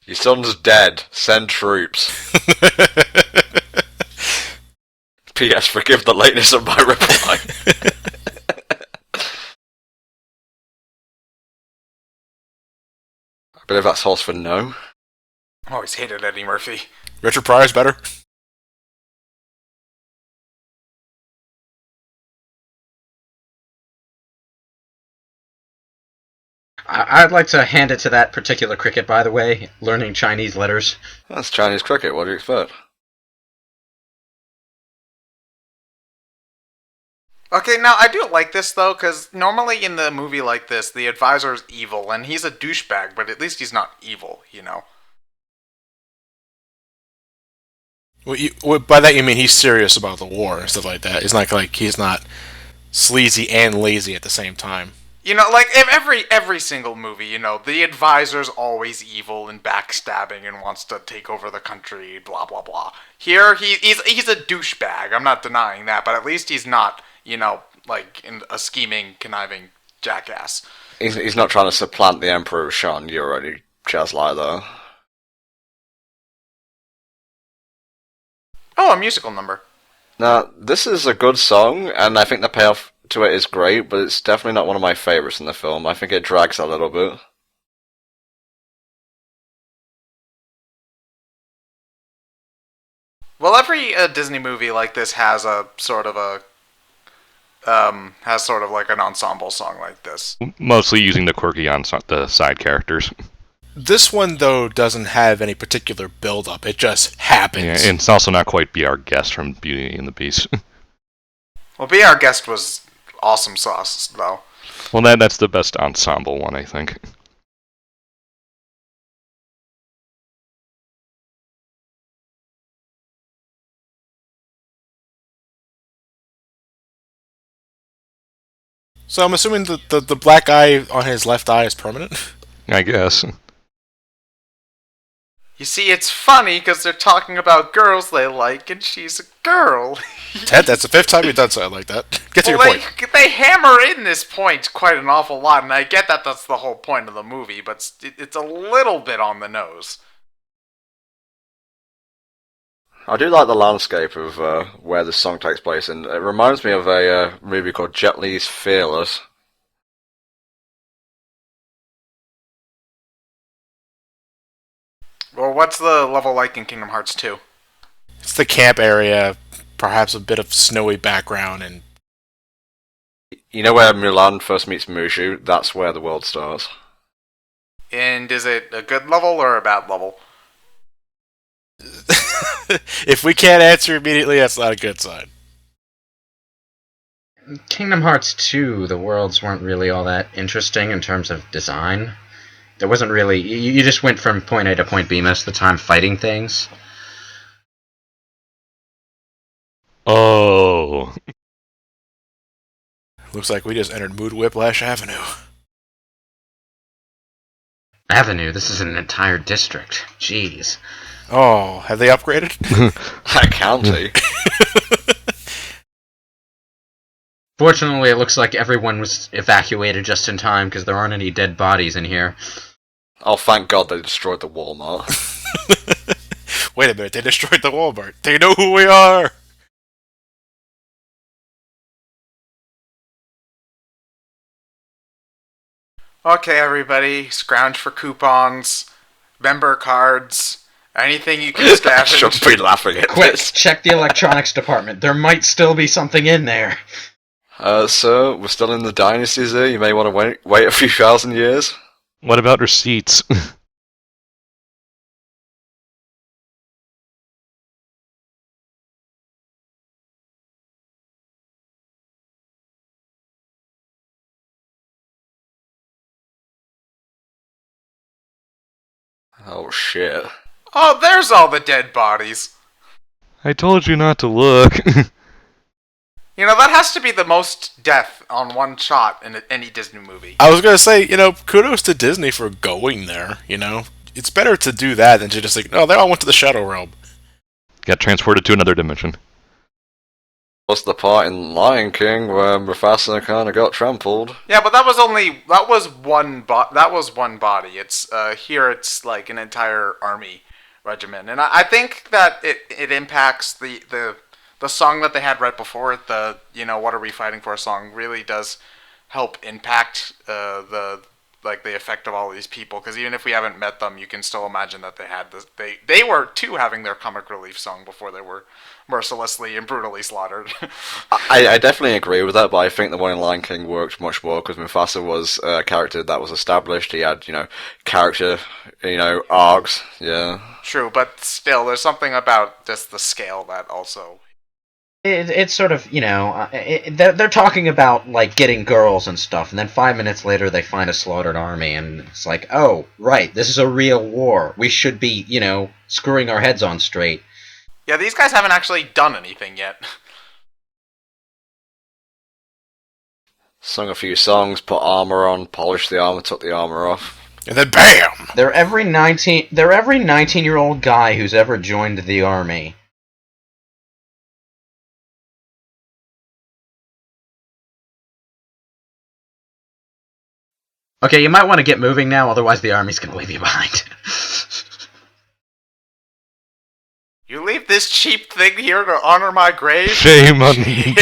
Your son's dead. Send troops. P.S. Forgive the lateness of my reply. I believe that's horse for no. I always hated Eddie Murphy. Richard Pryor's better. I'd like to hand it to that particular cricket, by the way, learning Chinese letters. That's Chinese cricket. What do you expect? Okay, now I do like this though, because normally in the movie like this, the advisor's evil, and he's a douchebag, but at least he's not evil, you know? By that you mean he's serious about the war and stuff like that. It's not like he's not sleazy and lazy at the same time. You know, like every single movie, you know, the advisor's always evil and backstabbing and wants to take over the country, blah blah blah. Here, he's a douchebag. I'm not denying that, but at least he's not, you know, like a scheming, conniving jackass. He's not trying to supplant the Emperor of Shan. You're already jazz like that. Oh, a musical number. Now, this is a good song, and I think the payoff to it is great, but it's definitely not one of my favorites in the film. I think it drags a little bit. Well, every Disney movie like this has a sort of like an ensemble song like this. Mostly using the quirky on the side characters. This one, though, doesn't have any particular build-up. It just happens. Yeah, and it's also not quite Be Our Guest from Beauty and the Beast. Well, Be Our Guest was awesome sauce, though. Well, that's the best ensemble one, I think. So I'm assuming the black eye on his left eye is permanent? I guess. You see, it's funny because they're talking about girls they like, and she's a girl. Ted, that's the fifth time you've done something like that. Get to your Well, point. they hammer in this point quite an awful lot, and I get that that's the whole point of the movie, but it's a little bit on the nose. I do like the landscape of where this song takes place, and it reminds me of a movie called Jet Li's Fearless. Well, what's the level like in Kingdom Hearts 2? It's the camp area, perhaps a bit of snowy background, and You know where Mulan first meets Mushu? That's where the world starts. And is it a good level or a bad level? if we can't answer immediately, that's not a good sign. Kingdom Hearts 2, the worlds weren't really all that interesting in terms of design. There wasn't really... You just went from point A to point B most of the time fighting things. Oh. Looks like we just entered Mood Whiplash Avenue. Avenue. This is an entire district. Jeez. Oh, have they upgraded? That county. Fortunately, it looks like everyone was evacuated just in time because there aren't any dead bodies in here. Oh, thank God they destroyed the Walmart. Wait a minute, they destroyed the Walmart. They know who we are! Okay, everybody, scrounge for coupons, member cards, anything you can I scavenge. shouldn't be laughing at Quick, this. check the electronics department. There might still be something in there. Sir, we're still in the dynasties here. You may want to wait a few thousand years. What about receipts? Oh, shit. Oh, there's all the dead bodies. I told you not to look. You know, that has to be the most death on one shot in any Disney movie. I was gonna say, kudos to Disney for going there, It's better to do that than to just like, oh, they all went to the Shadow Realm. Got transported to another dimension. What's the part in Lion King where Mufasa kind of got trampled? Yeah, but that was one body. It's here it's like an entire army regiment, and I think that it impacts the song that they had right before it. The what are we fighting for song really does help impact the effect of all these people, because even if we haven't met them, you can still imagine that they had this. They were too having their comic relief song before they were mercilessly and brutally slaughtered. I definitely agree with that, but I think the one in Lion King worked much more because Mufasa was a character that was established. He had, character, arcs, yeah. True, but still, there's something about just the scale that also. It's sort of, they're talking about, like, getting girls and stuff, and then 5 minutes later they find a slaughtered army, and it's like, oh, right, this is a real war. We should be, screwing our heads on straight. Yeah, these guys haven't actually done anything yet. Sung a few songs, put armor on, polished the armor, took the armor off. And then BAM! They're every 19-year-old guy who's ever joined the army. Okay, you might want to get moving now, otherwise the army's gonna leave you behind. You leave this cheap thing here to honor my grave? Shame on me.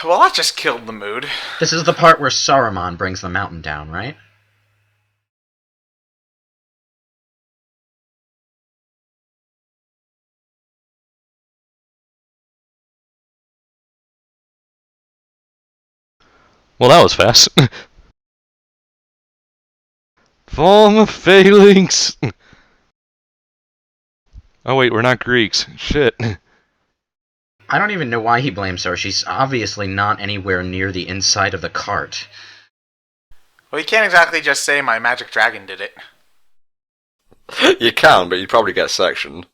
Well, that just killed the mood. This is the part where Saruman brings the mountain down, right? Well, that was fast. Form of phalanx. Oh wait, we're not Greeks. Shit. I don't even know why he blames her. She's obviously not anywhere near the inside of the cart. Well, you can't exactly just say my magic dragon did it. You can, but you'd probably get sectioned.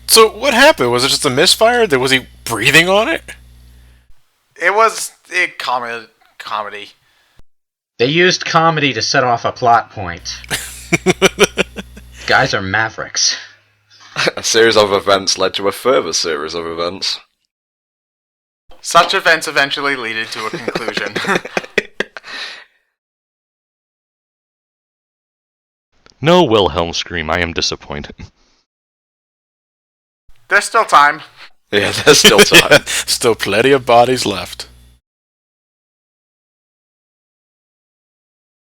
So what happened? Was it just a misfire? Was he breathing on it? It was a comedy. They used comedy to set off a plot point. Guys are mavericks. A series of events led to a further series of events. Such events eventually leaded to a conclusion. No Wilhelm scream. I am disappointed. There's still time. Yeah, there's still time. Still plenty of bodies left.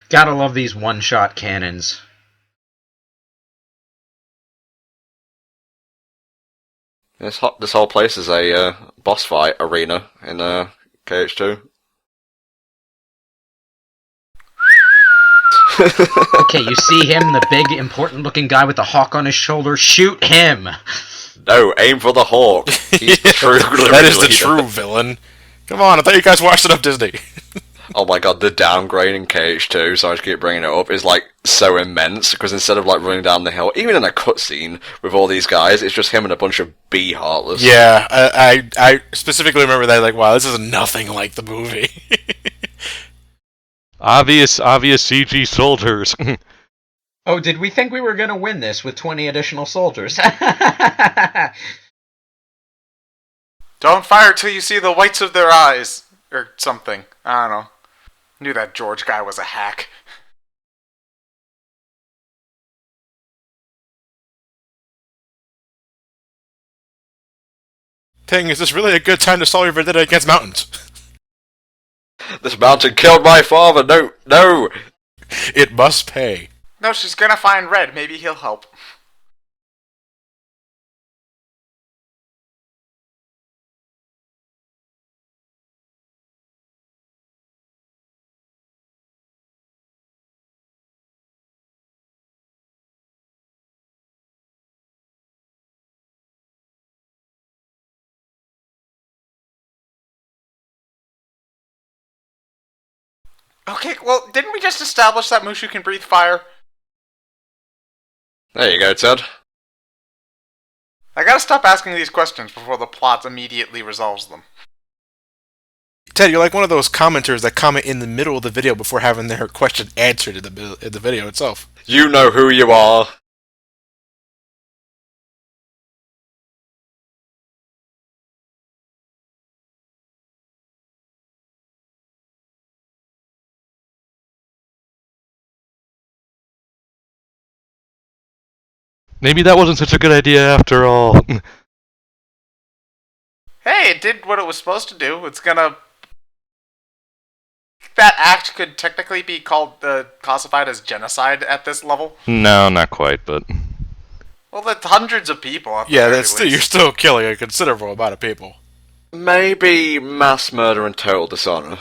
Gotta love these one-shot cannons. This whole place is a boss fight arena in KH2. Okay, you see him, the big, important-looking guy with the hawk on his shoulder? Shoot him! No, aim for the hawk. He's the true That is the leader. true villain. Come on, I thought you guys watched enough Disney. Oh my god, the downgrade in KH2, sorry to keep bringing it up, is like so immense, because instead of like running down the hill, even in a cutscene with all these guys, it's just him and a bunch of Heartless. Yeah, I specifically remember that, like, wow, this is nothing like the movie. Obvious CG soldiers. Oh, did we think we were gonna win this with 20 additional soldiers? Don't fire till you see the whites of their eyes. Or something. I don't know. Knew that George guy was a hack. Ting, is this really a good time to solve your vendetta against mountains? This mountain killed my father, no, no! It must pay. No, she's gonna find Red. Maybe he'll help. Okay, well, didn't we just establish that Mushu can breathe fire? There you go, Ted. I gotta stop asking these questions before the plot immediately resolves them. Ted, you're like one of those commenters that comment in the middle of the video before having their question answered in the video itself. You know who you are. Maybe that wasn't such a good idea after all. Hey, it did what it was supposed to do. It's gonna... That act could technically be called classified as genocide at this level. No, not quite, but... Well, that's hundreds of people. At the Yeah, very that's still, least. you're still killing a considerable amount of people. Maybe mass murder and total dishonor.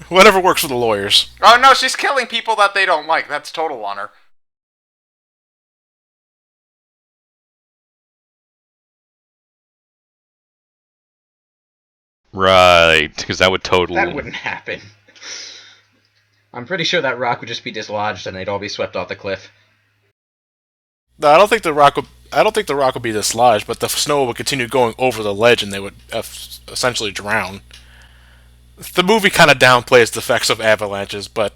Whatever works for the lawyers. Oh no, she's killing people that they don't like. That's total honor. Right, because that would totally... That wouldn't happen. I'm pretty sure that rock would just be dislodged and they'd all be swept off the cliff. No, I don't think the rock would be dislodged, but the snow would continue going over the ledge, and they would essentially drown. The movie kind of downplays the effects of avalanches, but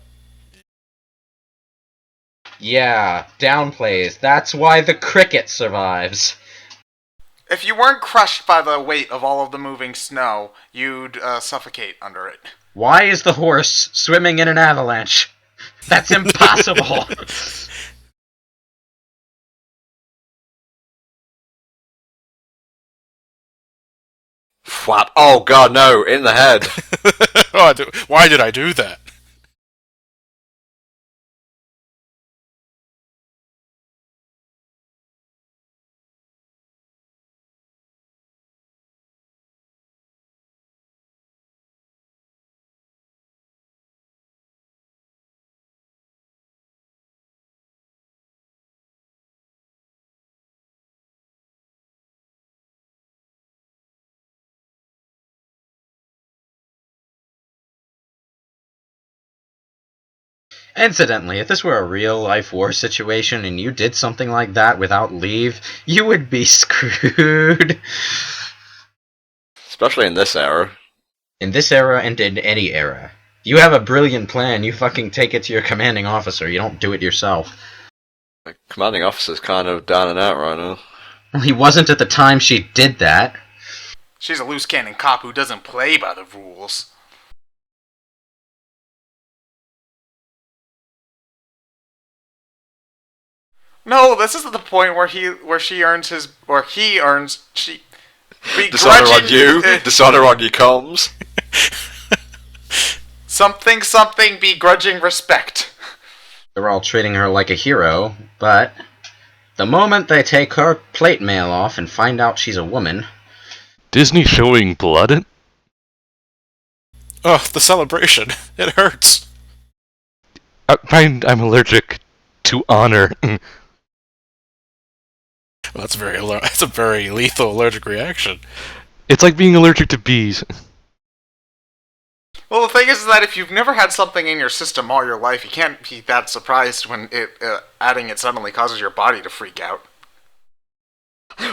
Yeah, downplays. That's why the cricket survives. If you weren't crushed by the weight of all of the moving snow, you'd suffocate under it. Why is the horse swimming in an avalanche? That's impossible. Flap. Oh god, no, in the head. why did I do that? Incidentally, if this were a real-life war situation and you did something like that without leave, you would be screwed. Especially in this era. In this era and in any era. You have a brilliant plan, you fucking take it to your commanding officer, you don't do it yourself. The commanding officer's kind of down and out right now. Well, he wasn't at the time she did that. She's a loose cannon cop who doesn't play by the rules. No, this isn't the point where he earns Dishonor on you, begrudging dishonor on your comms. something begrudging respect. They're all treating her like a hero, but the moment they take her plate mail off and find out she's a woman... Disney showing blood? Oh, the celebration. It hurts. I'm allergic to honor. Well, that's a very lethal allergic reaction. It's like being allergic to bees. Well, the thing is that if you've never had something in your system all your life, you can't be that surprised when adding it suddenly causes your body to freak out.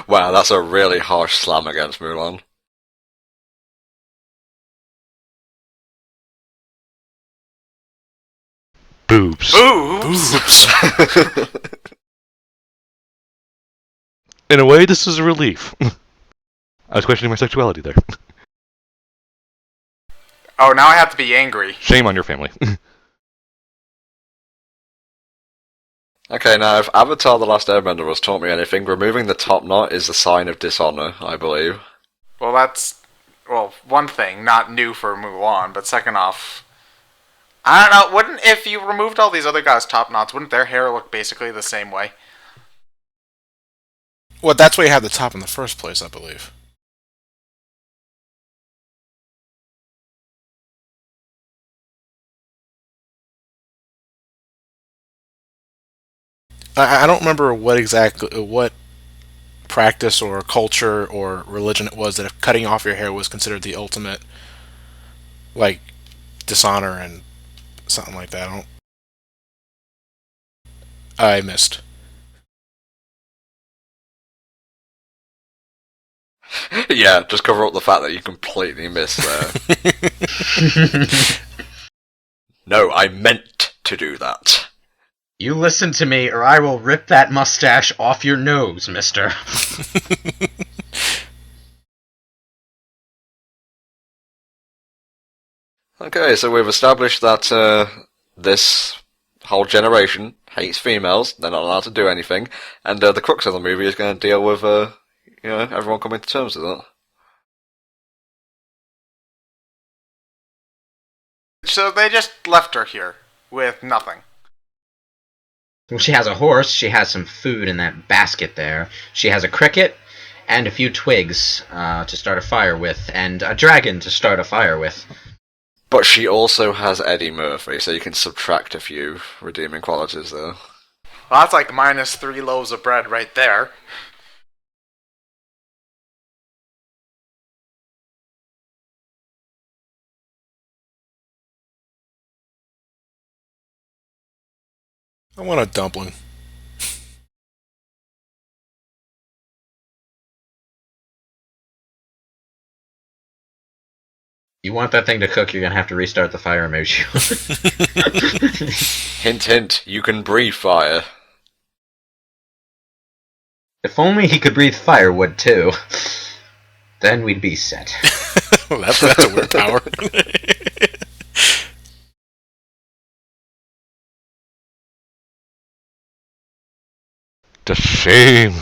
Wow, that's a really harsh slam against Mulan. Boobs. Boobs! In a way, this is a relief. I was questioning my sexuality there. Oh, now I have to be angry. Shame on your family. Okay, now if Avatar The Last Airbender has taught me anything, removing the top knot is a sign of dishonor, I believe. Well, that's... Well, one thing, not new for Mulan, but second off... I don't know, if you removed all these other guys' top knots, wouldn't their hair look basically the same way? Well, that's why you have the top in the first place, I believe. I don't remember what practice or culture or religion it was that if cutting off your hair was considered the ultimate, like, dishonor and something like that. I missed. Yeah, just cover up the fact that you completely missed there. No, I meant to do that. You listen to me, or I will rip that mustache off your nose, mister. Okay, so we've established that this whole generation hates females, they're not allowed to do anything, and the crux of the movie is going to deal with, everyone coming to terms with that. So they just left her here, with nothing. Well, she has a horse, she has some food in that basket there, she has a cricket, and a few twigs to start a fire with, and a dragon to start a fire with. But she also has Eddie Murphy, so you can subtract a few redeeming qualities there. Well, that's like minus 3 loaves of bread right there. I want a dumpling. You want that thing to cook, you're gonna have to restart the fire emoji. Hint, hint, you can breathe fire. If only he could breathe firewood, too. Then we'd be set. That's a weird power. The shame.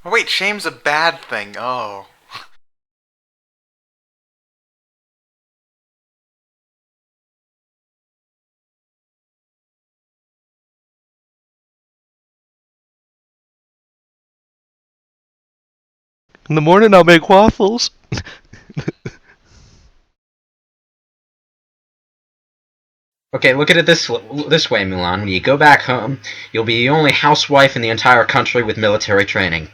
Oh, wait, shame's a bad thing. Oh. In the morning, I'll make waffles. Okay, look at it this way, Mulan. When you go back home, you'll be the only housewife in the entire country with military training.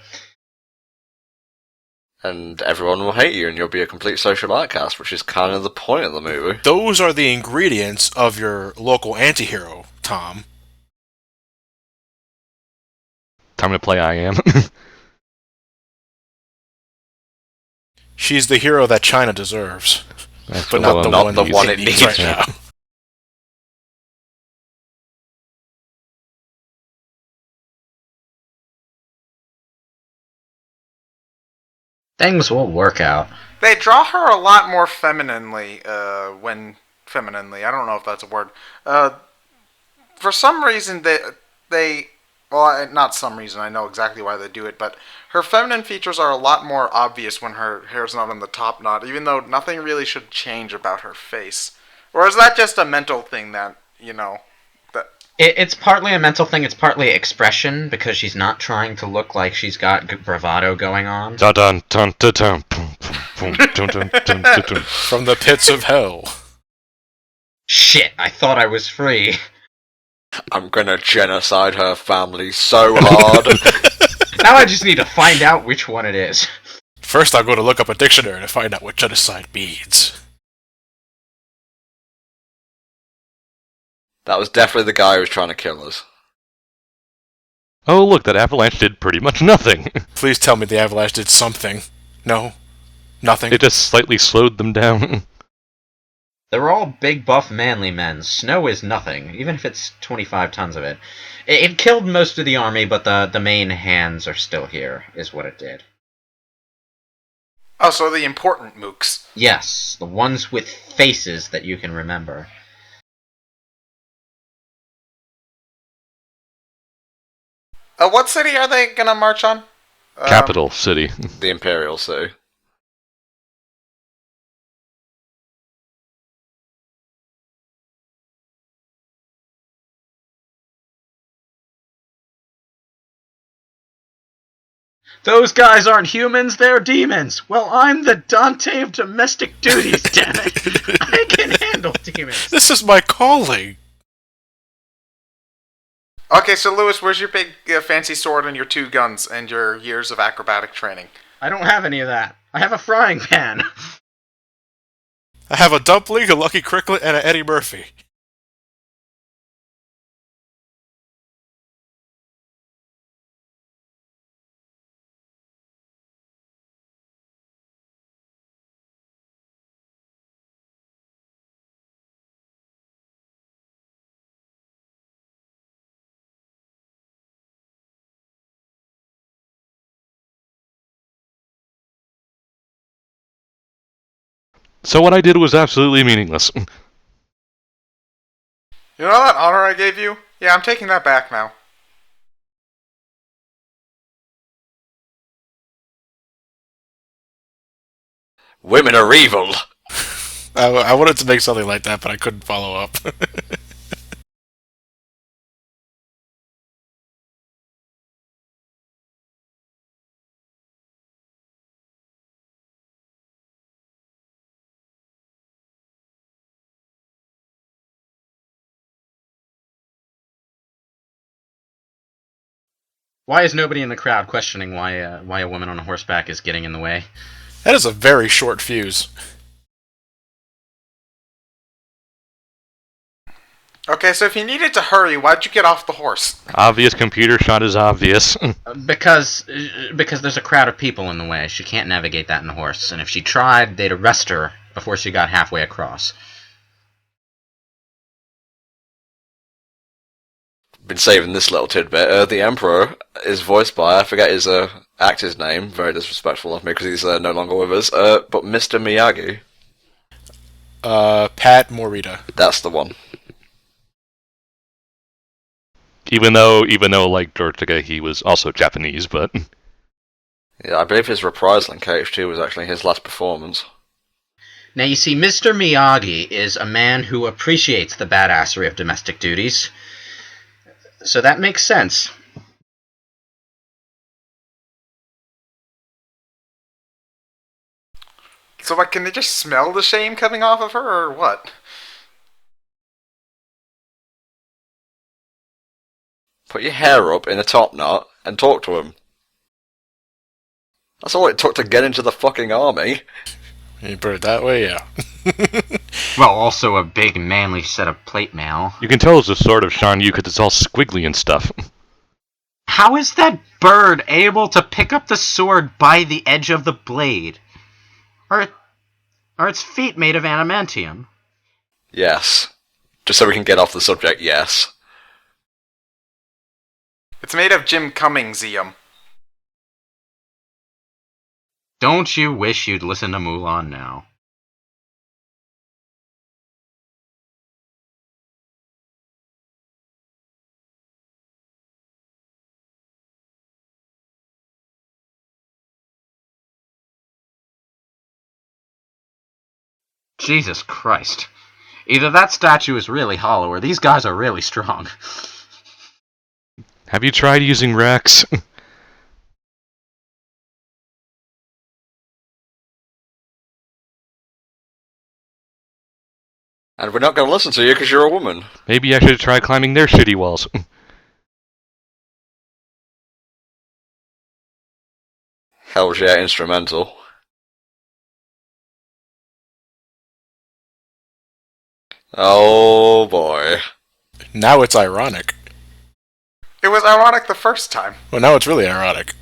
And everyone will hate you, and you'll be a complete social outcast, which is kind of the point of the movie. Those are the ingredients of your local anti-hero, Tom. Time to play I Am. She's the hero that China deserves, That's but not the not one, the one it it needs needs. right now. Things will work out. They draw her a lot more femininely, femininely, I don't know if that's a word. For some reason, well, not some reason, I know exactly why they do it, but her feminine features are a lot more obvious when her hair's not on the top knot, even though nothing really should change about her face. Or is that just a mental thing that, that... It's partly a mental thing, it's partly expression, because she's not trying to look like she's got bravado going on. Dun dun dun dun dun dun dun dun dun dun. From the pits of hell. Shit, I thought I was free. I'm gonna genocide her family so hard. Now I just need to find out which one it is. First, I'll go to look up a dictionary to find out what genocide means. That was definitely the guy who was trying to kill us. Oh, look, that avalanche did pretty much nothing. Please tell me the avalanche did something. No? Nothing? It just slightly slowed them down. They're all big, buff, manly men. Snow is nothing, even if it's 25 tons of it. It killed most of the army, but the main hands are still here, is what it did. Oh, so the important mooks. Yes, the ones with faces that you can remember. What city are they gonna march on? Capital city. The Imperial City. Those guys aren't humans, they're demons! Well, I'm the Dante of domestic duties, damn it! I can handle demons! This is my calling! Okay, so Lewis, where's your big fancy sword and your 2 guns and your years of acrobatic training? I don't have any of that. I have a frying pan. I have a dumpling, a Lucky Cricklet, and an Eddie Murphy. So what I did was absolutely meaningless. You know that honor I gave you? Yeah, I'm taking that back now. Women are evil! I wanted to make something like that, but I couldn't follow up. Why is nobody in the crowd questioning why a woman on a horseback is getting in the way? That is a very short fuse. Okay, so if you needed to hurry, why'd you get off the horse? Obvious computer shot is obvious. Because there's a crowd of people in the way. She can't navigate that in a horse, and if she tried, they'd arrest her before she got halfway across. Been saving this little tidbit. The Emperor is voiced by, I forget his actor's name, very disrespectful of me because he's no longer with us, but Mr. Miyagi. Pat Morita. That's the one. Even though, like George Takei, he was also Japanese, but... Yeah, I believe his reprisal in KH2 was actually his last performance. Now you see, Mr. Miyagi is a man who appreciates the badassery of domestic duties. So that makes sense. So what, can they just smell the shame coming off of her, or what? Put your hair up in a top knot and talk to him. That's all it took to get into the fucking army. You put it that way, yeah. Well, also a big manly set of plate mail. You can tell it's a sword of Shan Yu because it's all squiggly and stuff. How is that bird able to pick up the sword by the edge of the blade? Are its feet made of adamantium? Yes. Just so we can get off the subject, yes. It's made of Jim Cummingsium. Don't you wish you'd listen to Mulan now? Jesus Christ. Either that statue is really hollow, or these guys are really strong. Have you tried using Rex? And we're not going to listen to you because you're a woman. Maybe I should try climbing their shitty walls. Hell's yeah, instrumental. Oh boy. Now it's ironic. It was ironic the first time. Well, now it's really ironic.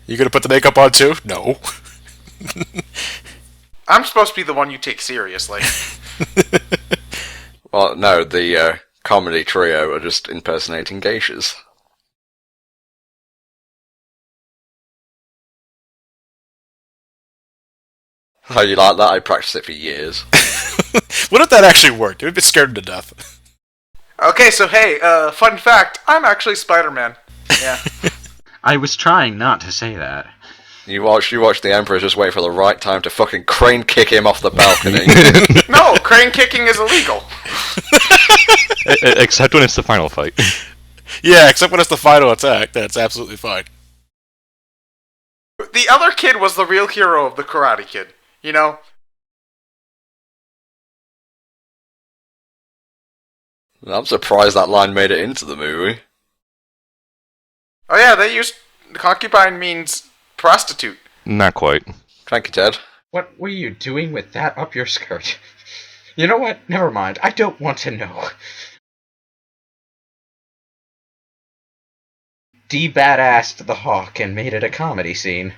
You gonna put the makeup on too? No. I'm supposed to be the one you take seriously. Well, no, the comedy trio are just impersonating geishas. How you like that? I practiced it for years. What if that actually worked? We'd be scared to death. Okay, so hey, fun fact, I'm actually Spider-Man. Yeah. I was trying not to say that. You watch the Emperor just wait for the right time to fucking crane kick him off the balcony. No, crane kicking is illegal. Except when it's the final fight. Yeah, except when it's the final attack. That's absolutely fine. The other kid was the real hero of the Karate Kid, you know? I'm surprised that line made it into the movie. Oh yeah, they used... concubine means prostitute. Not quite. Thank you, Ted. What were you doing with that up your skirt? You know what? Never mind. I don't want to know. De-badassed the Hawk and made it a comedy scene.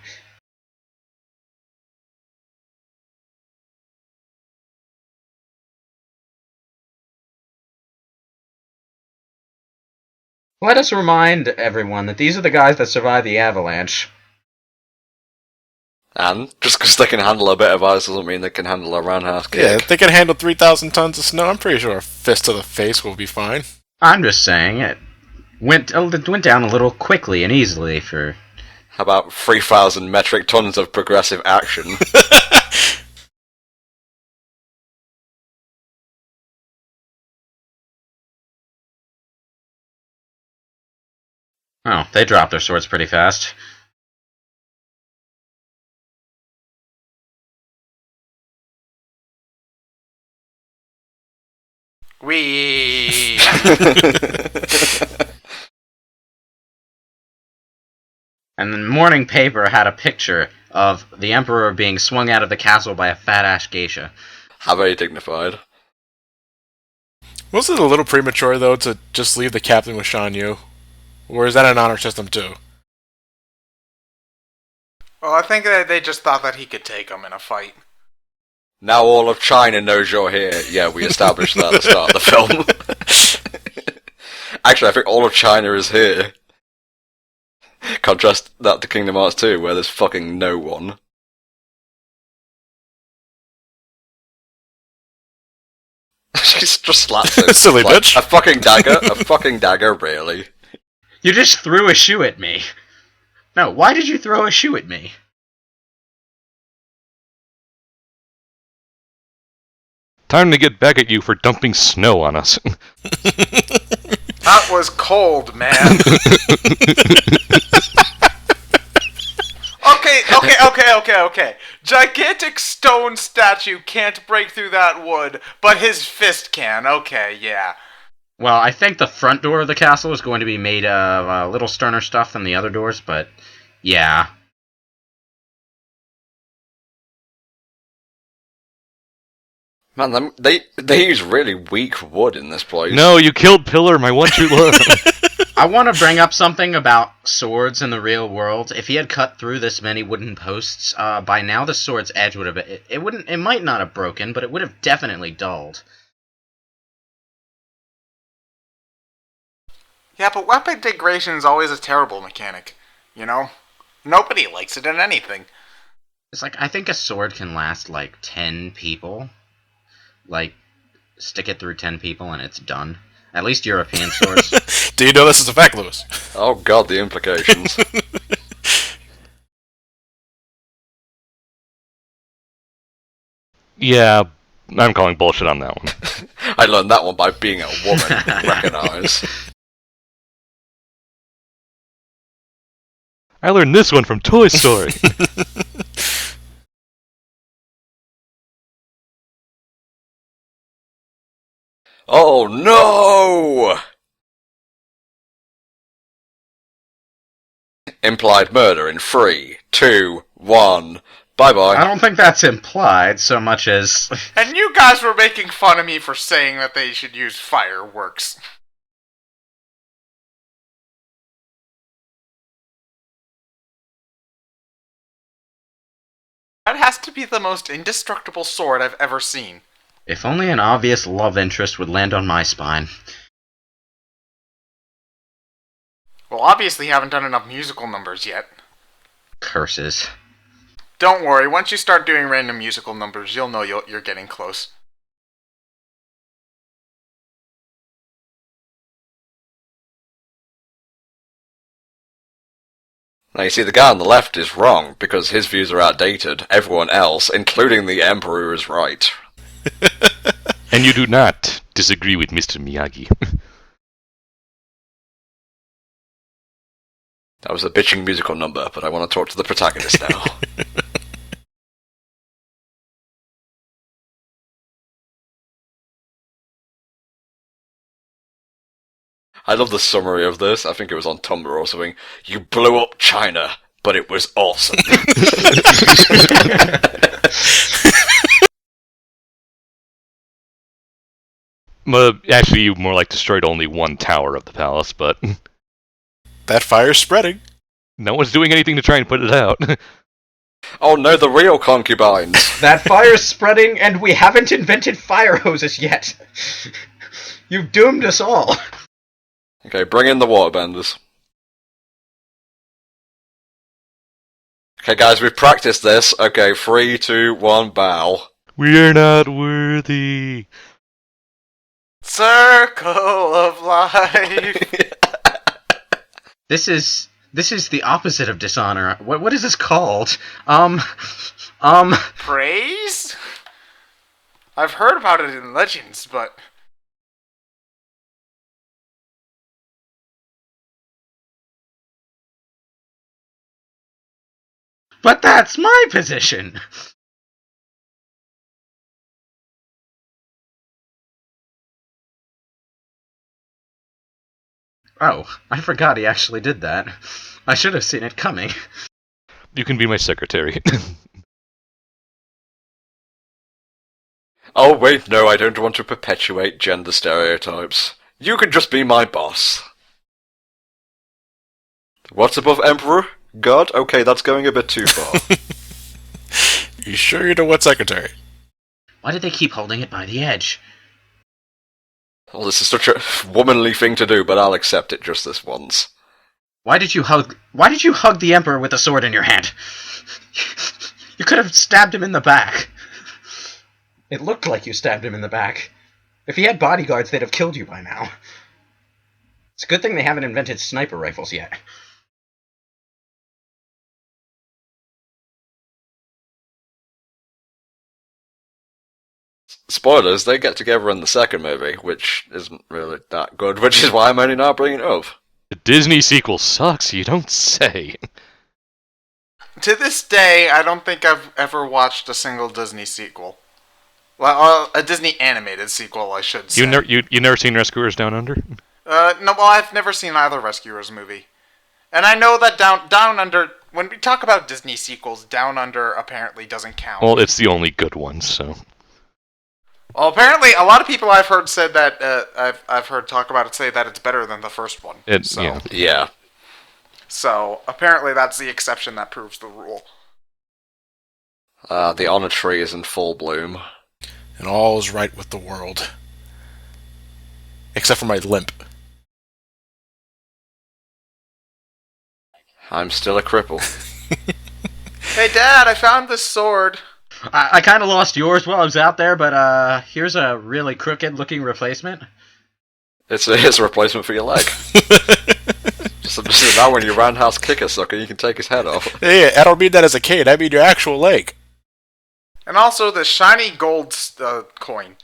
Let us remind everyone that these are the guys that survived the avalanche. And just because they can handle a bit of ice doesn't mean they can handle a roundhouse kick. Yeah, if they can handle 3,000 tons of snow, I'm pretty sure a fist to the face will be fine. I'm just saying, it went down a little quickly and easily for... How about 3,000 metric tons of progressive action? Oh, they dropped their swords pretty fast. Wee. And the morning paper had a picture of the Emperor being swung out of the castle by a fat-ass geisha. How very dignified. Wasn't it a little premature, though, to just leave the captain with Shan Yu? Or is that an honor system, too? Well, I think that they just thought that he could take them in a fight. Now all of China knows you're here. Yeah, we established that at the start of the film. Actually, I think all of China is here. Contrast that to Kingdom Hearts 2, where there's fucking no one. She's just slaps him. Silly like, bitch. A fucking dagger, really. You just threw a shoe at me. No, why did you throw a shoe at me? Time to get back at you for dumping snow on us. That was cold, man. Okay. Gigantic stone statue can't break through that wood, but his fist can. Okay, yeah. Well, I think the front door of the castle is going to be made of a little sterner stuff than the other doors, but yeah. Man, they use really weak wood in this place. No, you killed Pillar, my one true love. I want to bring up something about swords in the real world. If he had cut through this many wooden posts, by now the sword's edge would have... It might not have broken, but it would have definitely dulled. Yeah, but weapon degradation is always a terrible mechanic, you know? Nobody likes it in anything. It's like, I think a sword can last, like, 10 people. Like, stick it through 10 people and it's done. At least European swords. Do you know this is a fact, Lewis? Oh god, the implications. Yeah, I'm calling bullshit on that one. I learned that one by being a woman. Recognize. I learned this one from Toy Story. Oh no! Implied murder in 3, 2, 1. Bye I bye. don't think that's implied so much as And you guys were making fun of me for saying that they should use fireworks. That has to be the most indestructible sword I've ever seen. if only an obvious love interest would land on my spine. Well, obviously you haven't done enough musical numbers yet. Curses. Don't worry, once you start doing random musical numbers, you'll know you're getting close. Now you see, the guy on the left is wrong, because his views are outdated. Everyone else, including the Emperor, is right. And you do not disagree with Mr. Miyagi. That was a bitching musical number, but I want to talk to the protagonist now. I love the summary of this. I think it was on Tumblr or something. You blew up China, but it was awesome. Well, actually, you more like destroyed only one tower of the palace, but That fire's spreading. no one's doing anything to try and put it out. Oh no, the real concubines! That fire's spreading, and we haven't invented fire hoses yet. You've doomed us all. Okay, bring in the waterbenders. Okay guys, we've practiced this. Okay, 3, 2, 1, bow. We are not worthy. Circle of life. This is the opposite of dishonor. What is this called? Praise? I've heard about it in legends, but... But that's my position. Oh, I forgot he actually did that. I should have seen it coming. You can be my secretary. Oh wait, no, I don't want to perpetuate gender stereotypes. You can just be my boss. What's above Emperor? God? Okay, that's going a bit too far. You sure you know what secretary? Why did they keep holding it by the edge? Well, this is such a womanly thing to do, but I'll accept it just this once. Why did you hug the Emperor with a sword in your hand? You could have stabbed him in the back. It looked like you stabbed him in the back. If he had bodyguards, they'd have killed you by now. It's a good thing they haven't invented sniper rifles yet. Spoilers, they get together in the second movie, which isn't really that good, which is why I'm only now bringing it up. The Disney sequel sucks, you don't say. To this day, I don't think I've ever watched a single Disney sequel. Well, a Disney animated sequel, I should say. You never seen Rescuers Down Under? No, well, I've never seen either Rescuers movie. And I know that Down Under, when we talk about Disney sequels, Down Under apparently doesn't count. Well, it's the only good one, so. Well, apparently, a lot of people I've heard said that, I've heard talk about it say that it's better than the first one. Yeah. Yeah. So, apparently that's the exception that proves the rule. The honor tree is in full bloom. And all is right with the world. Except for my limp. I'm still a cripple. Hey, Dad, I found this sword. I kind of lost yours while I was out there, but here's a really crooked-looking replacement. It's a replacement for your leg. just now when you roundhouse kick a sucker, you can take his head off. Hey, I don't mean that as a cane, I mean your actual leg. And also the shiny gold coin.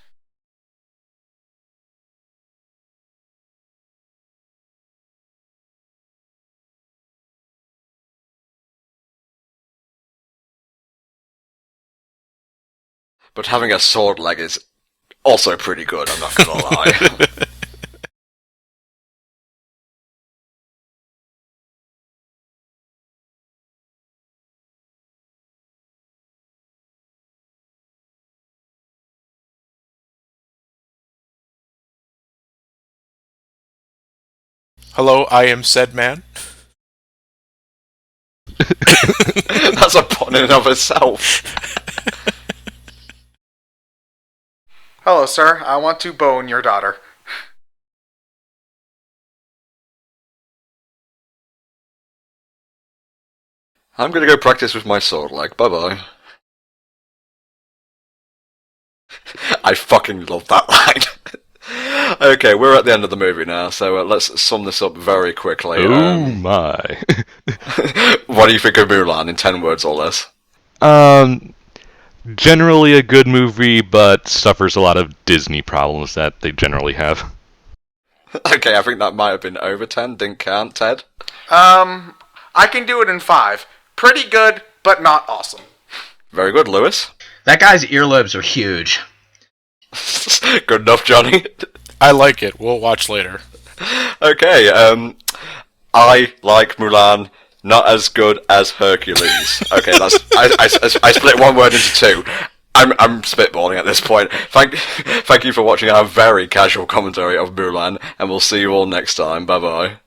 But having a sword leg is also pretty good, I'm not gonna lie. Hello, I am said man. That's a pun in and of itself. Hello, sir. I want to bone your daughter. I'm gonna go practice with my sword leg. Bye bye. I fucking love that line. Okay, we're at the end of the movie now, so let's sum this up very quickly. Oh my. What do you think of Mulan in 10 words or less? Generally a good movie, but suffers a lot of Disney problems that they generally have. Okay, I think that might have been over 10. Didn't count, Ted. I can do it in 5. Pretty good, but not awesome. Very good, Lewis. That guy's earlobes are huge. Good enough, Johnny. I like it. We'll watch later. Okay, I like Mulan. Not as good as Hercules. Okay, that's I split one word into two. I'm spitballing at this point. Thank you for watching our very casual commentary of Mulan, and we'll see you all next time. Bye bye.